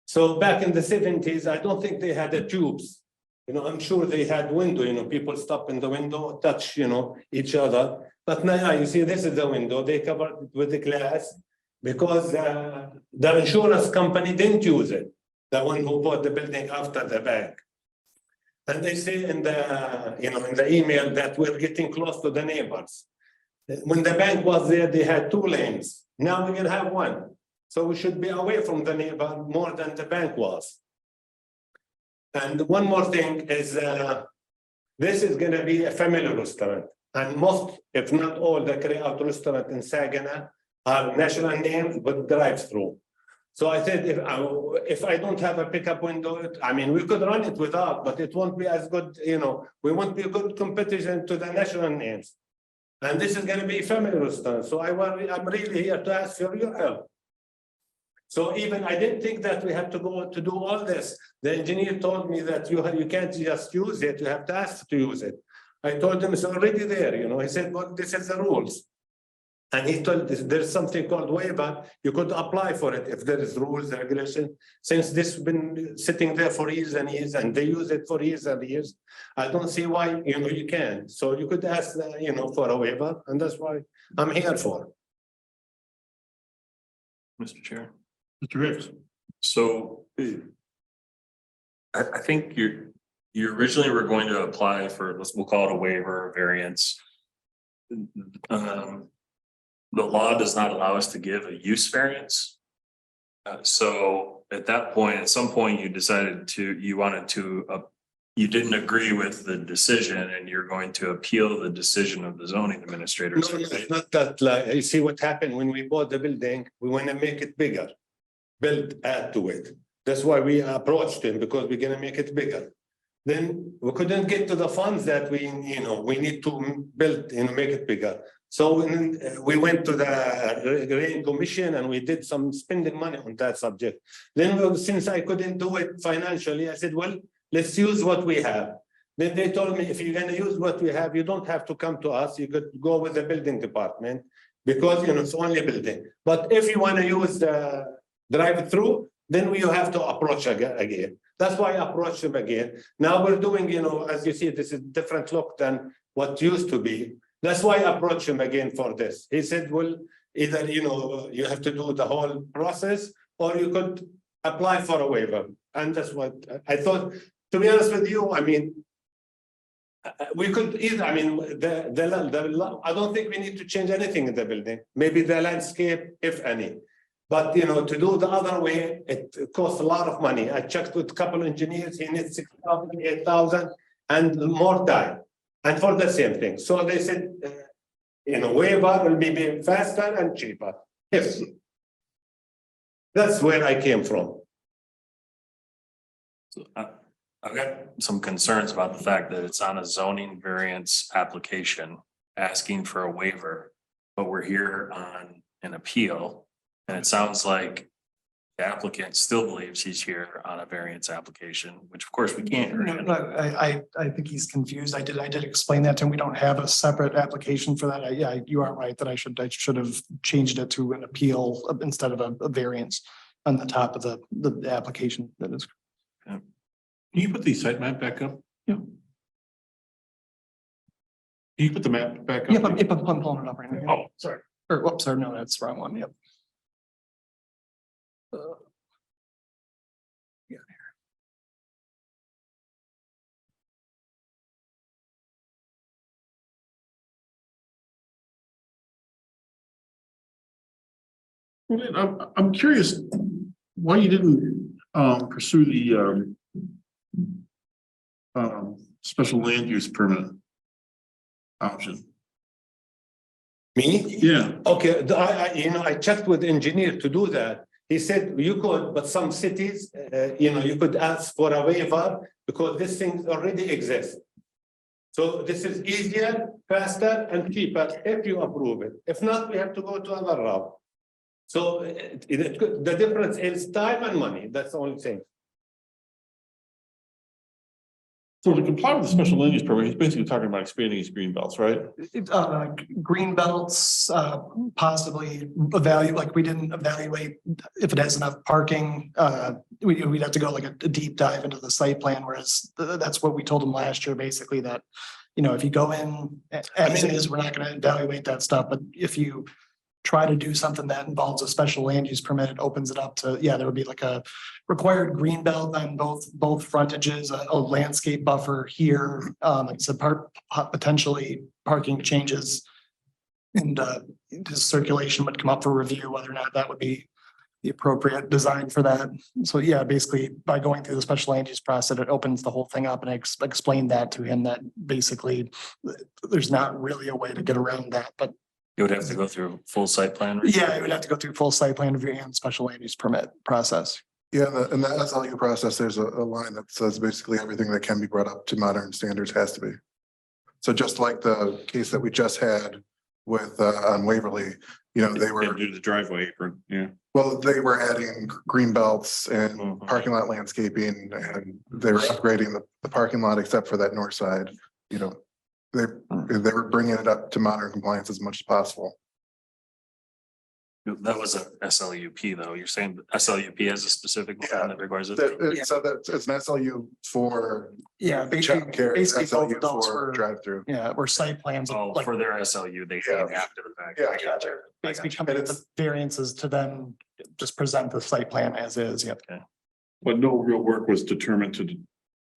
So back in the 70s, I don't think they had the tubes. You know, I'm sure they had window, you know, people stop in the window, touch, you know, each other. But now you see, this is the window, they covered it with the glass because the insurance company didn't use it. The one who bought the building after the bank. And they say in the, you know, in the email that we're getting close to the neighbors. When the bank was there, they had 2 lanes. Now we're gonna have 1. So we should be away from the neighbor more than the bank was. And one more thing is, this is gonna be a family restaurant. And most, if not all, the carry-out restaurant in Saginaw are national names with drive-through. So I said, if I don't have a pickup window, I mean, we could run it without, but it won't be as good, you know, we won't be a good competition to the national names. And this is gonna be a family restaurant. So I'm really here to ask for your help. So even I didn't think that we have to go to do all this. The engineer told me that you can't just use it, you have to ask to use it. I told him it's already there, you know, he said, well, this is the rules. And he told us there's something called waiver. You could apply for it if there is rules, regulation. Since this has been sitting there for years and years, and they use it for years and years, I don't see why, you know, you can. So you could ask, you know, for a waiver, and that's why I'm here for. Mr. Chair. Mr. Ricks. So I think you originally were going to apply for, we'll call it a waiver or variance. The law does not allow us to give a use variance. So at that point, at some point, you decided you didn't agree with the decision and you're going to appeal the decision of the zoning administrator. No, it's not that, like, you see what happened when we bought the building, we want to make it bigger, add to it. That's why we approached him, because we're gonna make it bigger. Then we couldn't get to the funds that we need to build, make it bigger. So we went to the Rain Commission and we did some spending money on that subject. Then since I couldn't do it financially, I said, well, let's use what we have. Then they told me, if you're gonna use what we have, you don't have to come to us. You could go with the building department because it's only a building. But if you wanna use the drive-through, then you have to approach again. That's why I approached them again. Now we're doing, as you see, this is different look than what used to be. That's why I approached him again for this. He said, well, either, you have to do the whole process or you could apply for a waiver. And that's what I thought, to be honest with you, I mean, we could either, I mean, I don't think we need to change anything in the building. Maybe the landscape, if any. But, to do the other way, it costs a lot of money. I checked with a couple of engineers, he needs 6,000, 8,000 and more time. And for the same thing. So they said, waiver will be faster and cheaper. Yes. That's where I came from. So I've got some concerns about the fact that it's on a zoning variance application asking for a waiver, but we're here on an appeal. And it sounds like the applicant still believes he's here on a variance application, which of course we can't. I think he's confused. I did explain that to him. We don't have a separate application for that. Yeah, you are right that I should have changed it to an appeal instead of a variance on the top of the application. That is. Can you put the site map back up? Yeah. Can you put the map back up? Yeah, I'm pulling it up right now. Oh, sorry. Or, whoops, sorry, no, that's the wrong one. Yep. Well, I'm curious why you didn't pursue the special land use permit option. Me? Yeah. Okay, I checked with the engineer to do that. He said you could, but some cities, you could ask for a waiver because this thing already exists. So this is easier, faster and cheaper if you approve it. If not, we have to go to another route. So the difference is time and money. That's the only thing. So to comply with the special land use permit, he's basically talking about expanding his green belts, right? Green belts, possibly we didn't evaluate if it has enough parking. We'd have to go like a deep dive into the site plan, whereas that's what we told them last year, basically that, if you go in as is, we're not gonna evaluate that stuff, but if you try to do something that involves a special land use permit, it opens it up to, there would be like a required green belt on both frontages, a landscape buffer here, like I said, potentially parking changes. And the circulation would come up for review, whether or not that would be the appropriate design for that. So basically by going through the special land use process, it opens the whole thing up, and I explained that to him that basically there's not really a way to get around that, but You would have to go through full site plan. it would have to go through full site plan review and special land use permit process. Yeah, in the SLU process, there's a line that says basically everything that can be brought up to modern standards has to be. So just like the case that we just had with on Waverly, they were do the driveway apron, yeah. Well, they were adding green belts and parking lot landscaping, and they were upgrading the parking lot except for that north side. They were bringing it up to modern compliance as much as possible. That was a SLUP though. You're saying SLUP has a specific one that requires it? So that's it's an SLU for Basically both SLU of those for were drive-through. were site plans. Oh, for their SLU, they came after the fact. Yeah, I gotcha. Basically coming with the variances to then just present the site plan as is. Yep. Okay. But no real work was determined to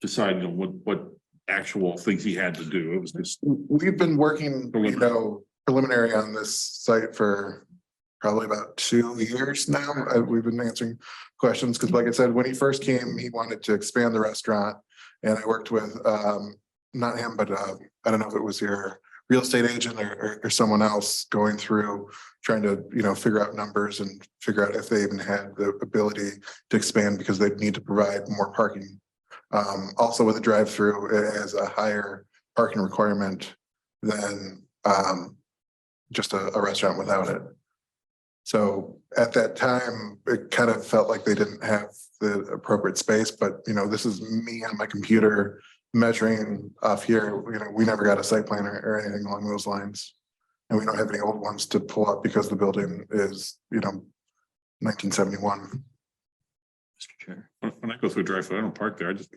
decide, what actual things he had to do. It was just. We've been working, preliminary on this site for probably about 2 years now. We've been answering questions because, like I said, when he first came, he wanted to expand the restaurant, and I worked with not him, but I don't know if it was your real estate agent or someone else going through trying to figure out numbers and figure out if they even had the ability to expand because they'd need to provide more parking. Also with a drive-through, it has a higher parking requirement than just a restaurant without it. So at that time, it kind of felt like they didn't have the appropriate space, but this is me on my computer measuring off here. We never got a site plan or anything along those lines. And we don't have any old ones to pull up because the building is, 1971. Mr. Chair. When I go through a drive-through, I don't park there. I just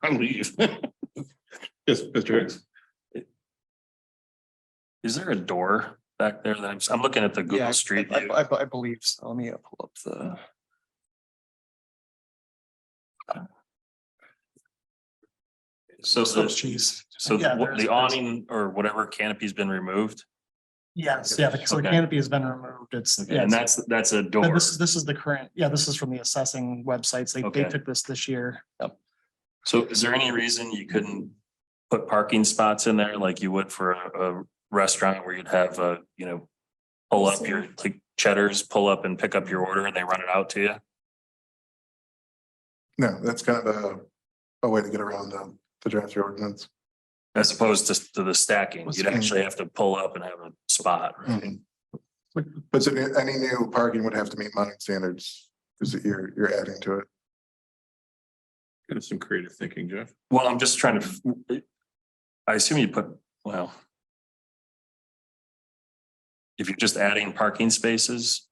I leave. Yes, Mr. Hicks. Is there a door back there that I'm looking at the Google Street View? I believe so. Let me pull up the. So the awning or whatever canopy's been removed? Yes, so the canopy has been removed. It's And that's a door. This is the current, this is from the assessing websites. They took this year. Yep. So is there any reason you couldn't put parking spots in there like you would for a restaurant where you'd have pull up your like Cheddar's, pull up and pick up your order and they run it out to you? No, that's kind of a way to get around the drive-through ordinance. As opposed to the stacking, you'd actually have to pull up and have a spot. Right? Mm-hmm. But so any new parking would have to meet modern standards because you're adding to it. Kind of some creative thinking, Jeff. Well, I'm just trying to, I assume you put, if you're just adding parking spaces,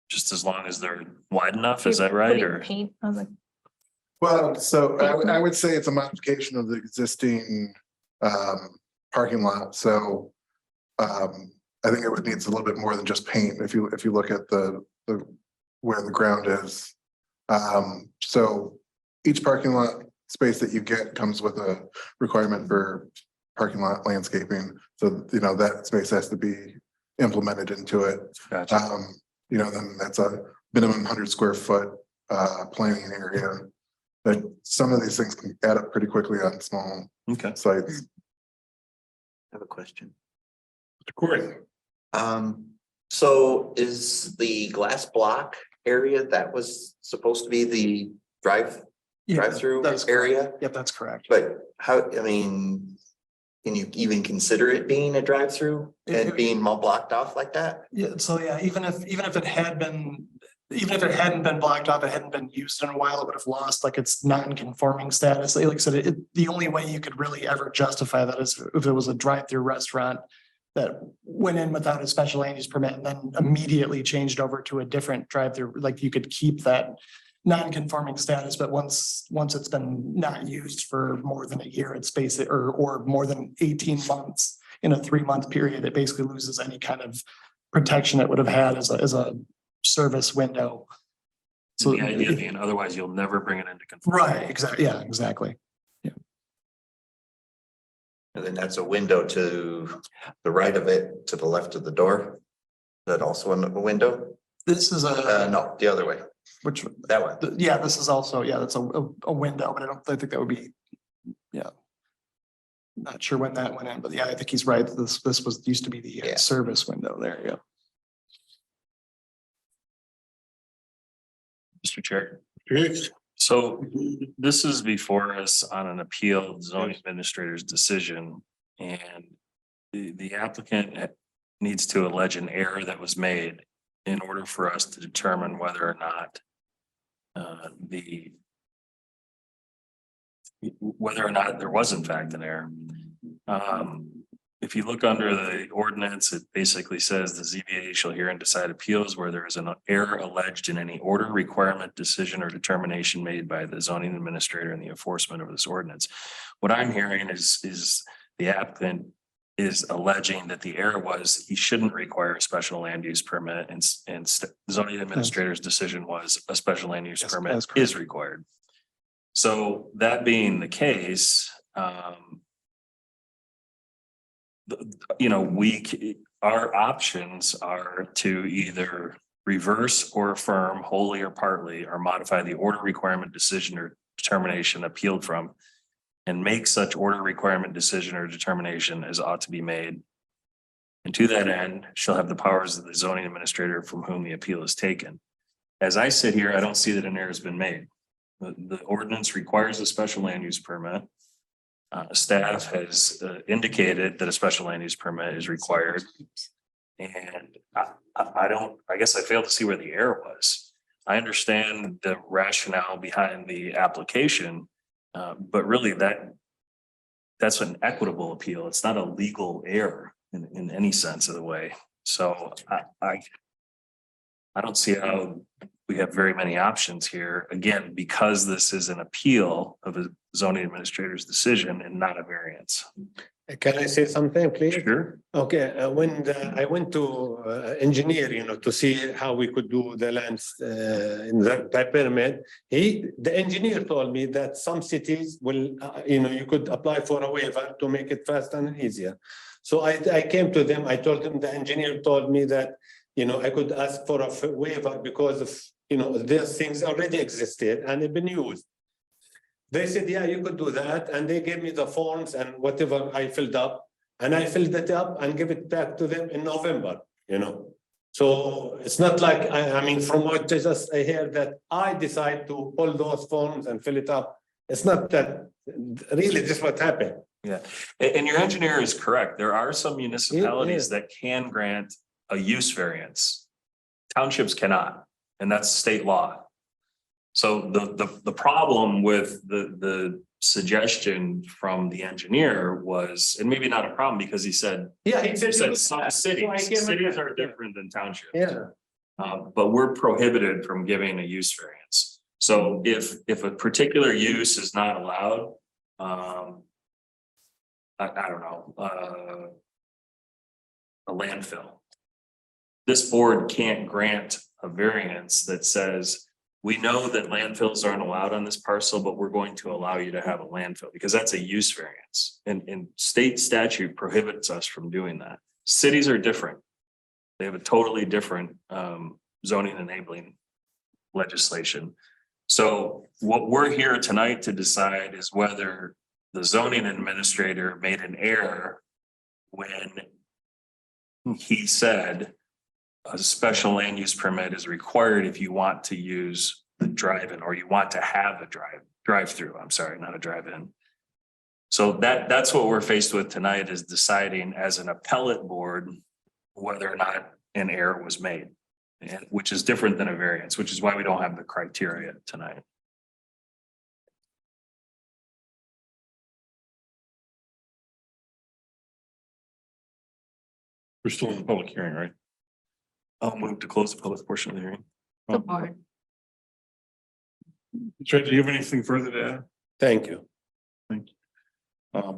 just as long as they're wide enough, is that right? Or Paint on the. Well, so I would say it's a modification of the existing parking lot. So I think it would need a little bit more than just paint if you look at the where the ground is. So each parking lot space that you get comes with a requirement for parking lot landscaping. So that space has to be implemented into it. Gotcha. then that's a minimum 100 square foot planning area. But some of these things can add up pretty quickly on small Okay. sites. I have a question. Corey. So is the glass block area that was supposed to be the drive-through That's correct. area? Yep, that's correct. But how, I mean, can you even consider it being a drive-through and being all blocked off like that? Yeah, so yeah, even if it had been, even if it hadn't been blocked off, it hadn't been used in a while, it would have lost like its non-conforming status. Like I said, the only way you could really ever justify that is if it was a drive-through restaurant that went in without a special land use permit and then immediately changed over to a different drive-through, like you could keep that non-conforming status, but once it's been not used for more than a year, it's basic, or more than 18 months in a 3-month period, it basically loses any kind of protection it would have had as a service window. So the idea being, otherwise you'll never bring it into conformity. Right, exactly. Yeah, exactly. And then that's a window to the right of it, to the left of the door. Is that also a window? This is No, the other way. which, That one. yeah, this is also, yeah, that's a window, but I think that would be, yeah. Not sure when that went in, but yeah, I think he's right. This used to be the service window there, yeah. Mr. Chair. So this is before us on an appeal of the zoning administrator's decision, and the applicant needs to allege an error that was made in order for us to determine whether or not there was in fact an error. If you look under the ordinance, it basically says the ZBA shall hear and decide appeals where there is an error alleged in any order, requirement, decision, or determination made by the zoning administrator in the enforcement of this ordinance. What I'm hearing is the applicant is alleging that the error was he shouldn't require a special land use permit, and the zoning administrator's decision was a special land use permit is required. So that being the case, our options are to either reverse or affirm wholly or partly, or modify the order, requirement, decision, or determination appealed from, and make such order, requirement, decision, or determination as ought to be made. And to that end, shall have the powers of the zoning administrator from whom the appeal is taken. As I sit here, I don't see that an error has been made. The ordinance requires a special land use permit. Staff has indicated that a special land use permit is required. And I guess I fail to see where the error was. I understand the rationale behind the application, but really that's an equitable appeal. It's not a legal error in any sense of the way. So I don't see how we have very many options here, again, because this is an appeal of a zoning administrator's decision and not a variance. Can I say something, please? Sure. Okay, when I went to engineer, to see how we could do the lands in that by permit, the engineer told me that some cities will, you could apply for a waiver to make it faster and easier. So I came to them, I told them, the engineer told me that, I could ask for a waiver because of, these things already existed and they've been used. They said, yeah, you could do that. And they gave me the forms and whatever I filled up, and I filled it up and give it back to them in November, So it's not like, I mean, from what I hear that I decide to pull those forms and fill it up. It's not that really this is what happened. Yeah, and your engineer is correct. There are some municipalities that can grant a use variance. Townships cannot, and that's state law. So the problem with the suggestion from the engineer was, and maybe not a problem because he said, some cities are different than townships. Yeah. But we're prohibited from giving a use variance. So if a particular use is not allowed, I don't know, a landfill. This board can't grant a variance that says, we know that landfills aren't allowed on this parcel, but we're going to allow you to have a landfill because that's a use variance. And state statute prohibits us from doing that. Cities are different. They have a totally different zoning enabling legislation. So what we're here tonight to decide is whether the zoning administrator made an error when he said a special land use permit is required if you want to use the drive-in, or you want to have a drive-through. I'm sorry, not a drive-in. So that's what we're faced with tonight, is deciding as an appellate board whether or not an error was made, and which is different than a variance, which is why we don't have the criteria tonight. We're still in the public hearing, right? I'll move to close the public portion of the hearing. Support. Trey, do you have anything further to add? Thank you. I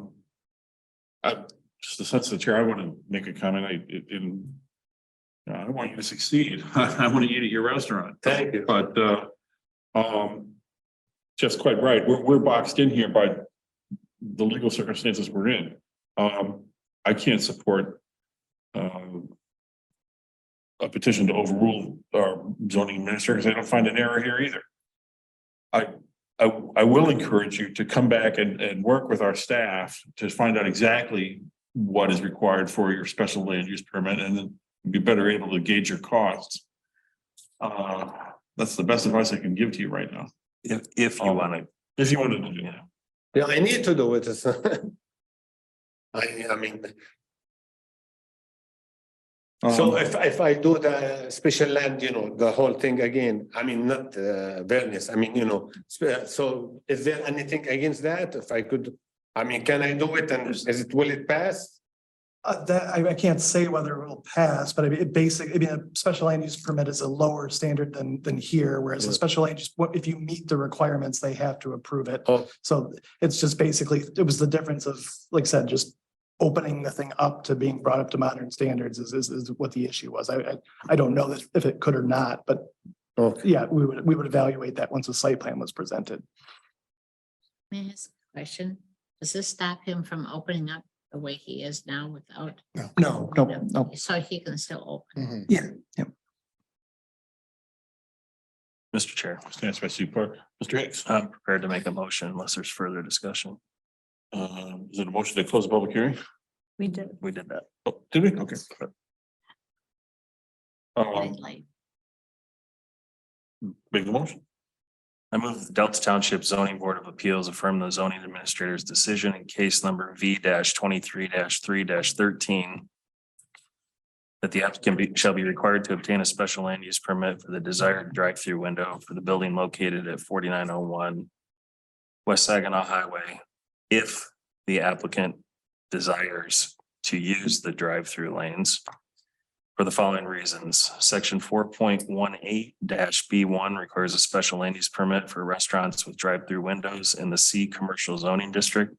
just the sense of the chair, I want to make a comment. I want you to succeed. I want to eat at your restaurant. Thank you. But just quite right. We're boxed in here by the legal circumstances we're in. I can't support a petition to overrule our zoning administrator because I don't find an error here either. I will encourage you to come back and work with our staff to find out exactly what is required for your special land use permit, and then be better able to gauge your costs. That's the best advice I can give to you right now. If you want to. If you wanted to do that. Yeah, I need to do it. I mean. So if I do the special land, the whole thing again, I mean, not variance, I mean, so is there anything against that? If I could, I mean, can I do it, and will it pass? I can't say whether it will pass, but I mean, a special land use permit is a lower standard than here, whereas a special land use, if you meet the requirements, they have to approve it. Oh. So it's just basically, it was the difference of, like I said, just opening the thing up to being brought up to modern standards is what the issue was. I don't know if it could or not, but yeah, we would evaluate that once the site plan was presented. May I ask a question? Does this stop him from opening up the way he is now without? No. So he can still open? Yeah. Mr. Chair, Stands by Super. Mr. Hicks. I'm prepared to make a motion unless there's further discussion. Is it a motion to close the public hearing? We did. We did that. Oh, did we? Okay. Like, Make the motion. I move the Delta Township Zoning Board of Appeals affirm the zoning administrator's decision in case number V-23-3-13 that the applicant shall be required to obtain a special land use permit for the desired drive-through window for the building located at 4901 West Saginaw Highway, if the applicant desires to use the drive-through lanes for the following reasons. Section 4.18-B1 requires a special land use permit for restaurants with drive-through windows in the C commercial zoning district.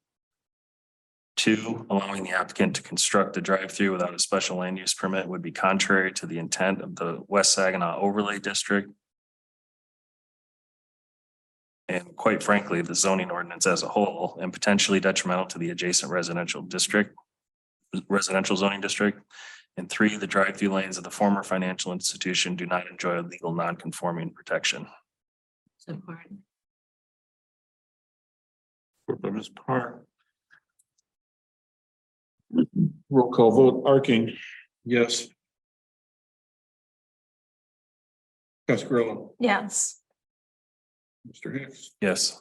2, allowing the applicant to construct a drive-through without a special land use permit would be contrary to the intent of the West Saginaw overlay district. And quite frankly, the zoning ordinance as a whole, and potentially detrimental to the adjacent residential zoning district. And 3, the drive-through lanes of the former financial institution do not enjoy legal non-conforming protection. support. Support by Ms. Parr. Roll call vote. Arking. Yes. Cascarilla. Yes. Mr. Hicks. Yes.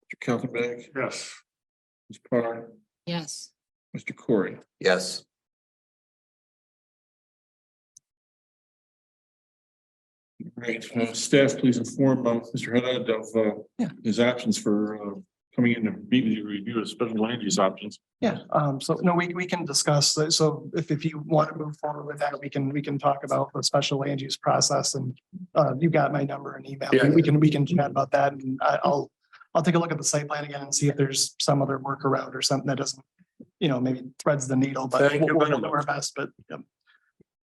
Mr. Kaltenbach. Yes. Ms. Parr. Yes. Mr. Corey. Yes. Great. Staff, please inform Mr. Haddad of his options for coming in to meet with you, review the special land use options. Yeah, so no, we can discuss, so if you want to move forward with that, we can talk about the special land use process, and you got my number and email. Yeah. We can chat about that, and I'll take a look at the site plan again and see if there's some other workaround or something that doesn't, maybe threads the needle, but Thank you we'll very do our much. best, but.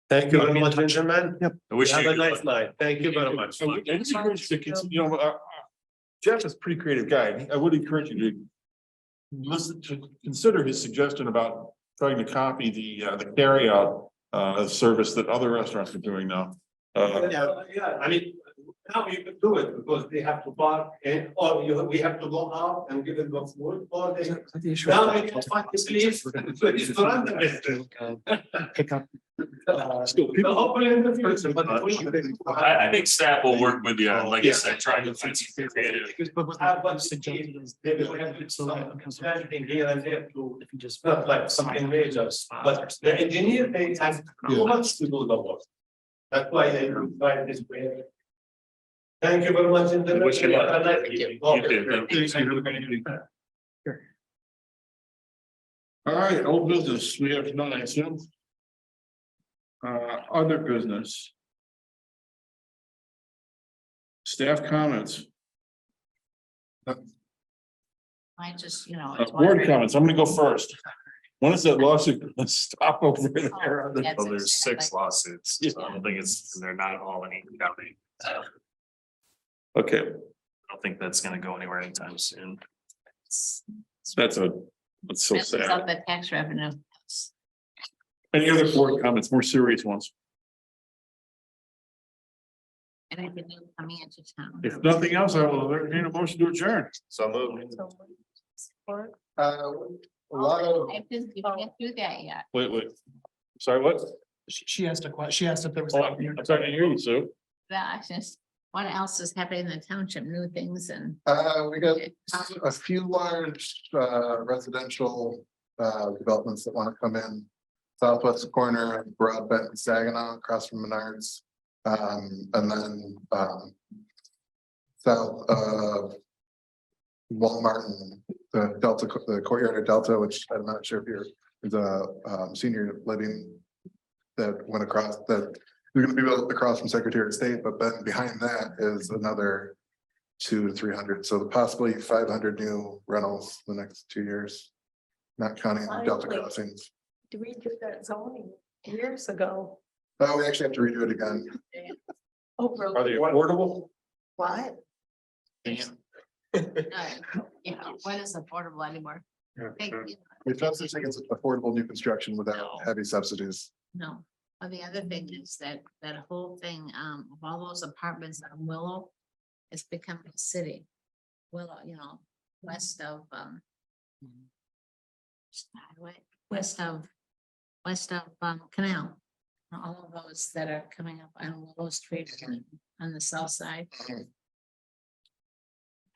Thank you very much, gentlemen. Yep. I wish Have you a nice night. Thank you very much. I would encourage you to consider, Jeff is a pretty creative guy. I would encourage you to consider his suggestion about trying to copy the carryout service that other restaurants are doing now. Yeah, I mean, now you can do it because they have to park and, or we have to go out and give them the food, or they. Now we can find the place. It's to run the business. Pick up. The opening the future, but. I think staff will work with you, like I said, trying to find some creative. Everything here and there to, not like something major, but the engineer, they have too much to do the work. That's why they provide this way. Thank you very much. Wish you luck. You All right, old business, we have none, I assume. Other business. Staff comments, I just, you know. board comments, I'm gonna go first. When is that lawsuit gonna stop over there? Well, there's 6 lawsuits, so I don't think they're not all in Eaton County. So Okay, I don't think that's gonna go anywhere anytime soon. that's so Messes up sad. the tax revenue. Any other board comments, more serious ones? And I've been coming into town. If nothing else, I will entertain a motion to adjourn. So moved. A lot of, I didn't get through that yet. Wait, sorry, what? She asked a question. She asked if there was. Oh, I'm sorry to hear you, Sue. Well, it's just, what else is happening in the township, new things and. we got a few large, residential, developments that want to come in. Southwest corner, of Broadbent and Saginaw, across from Menards. And then, south of Walmart and the Delta, the courtyard of Delta, which I'm not sure if you're, there's a, senior living that went across, that they're gonna be built across from Secretary of State, but then behind that is another 200 to 300, so possibly 500 new rentals in the next 2 years, not counting Delta Finally. crossings. Did we do that zoning years ago? Oh, we actually have to redo it again. Oh, Are they affordable? What? Yeah, what is affordable anymore? Thank you. We just think it's affordable new construction without heavy subsidies. No, well, the other thing is that whole thing, of all those apartments on Willow. It's becoming a city. Willow, you know, west of, highway, west of Canal. All of those that are coming up on Willow Street on the south side.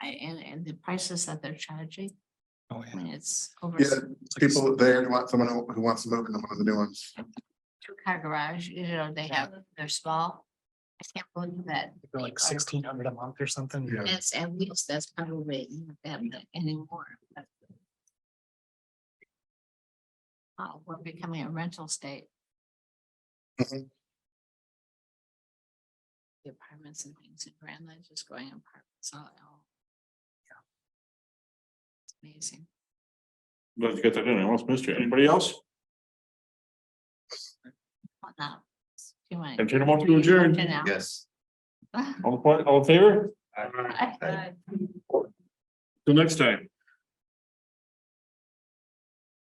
And the prices that they're charging, Oh, I mean, it's over. Yeah, people there want someone who wants to move into one of the new ones. 2-car garage, you know, they have, they're small. I can't believe that. They're like 1,600 a month or something. Yeah. That's at least, that's probably not that much anymore. But we're becoming a rental state. Mhm. The apartments and things in Grand Ledge is going apartments all. It's amazing. Let's get that in, I almost missed you. Anybody else? Well, now, do you want- Entertain a motion to adjourn. Now? Yes. All in favor? I- Till next time.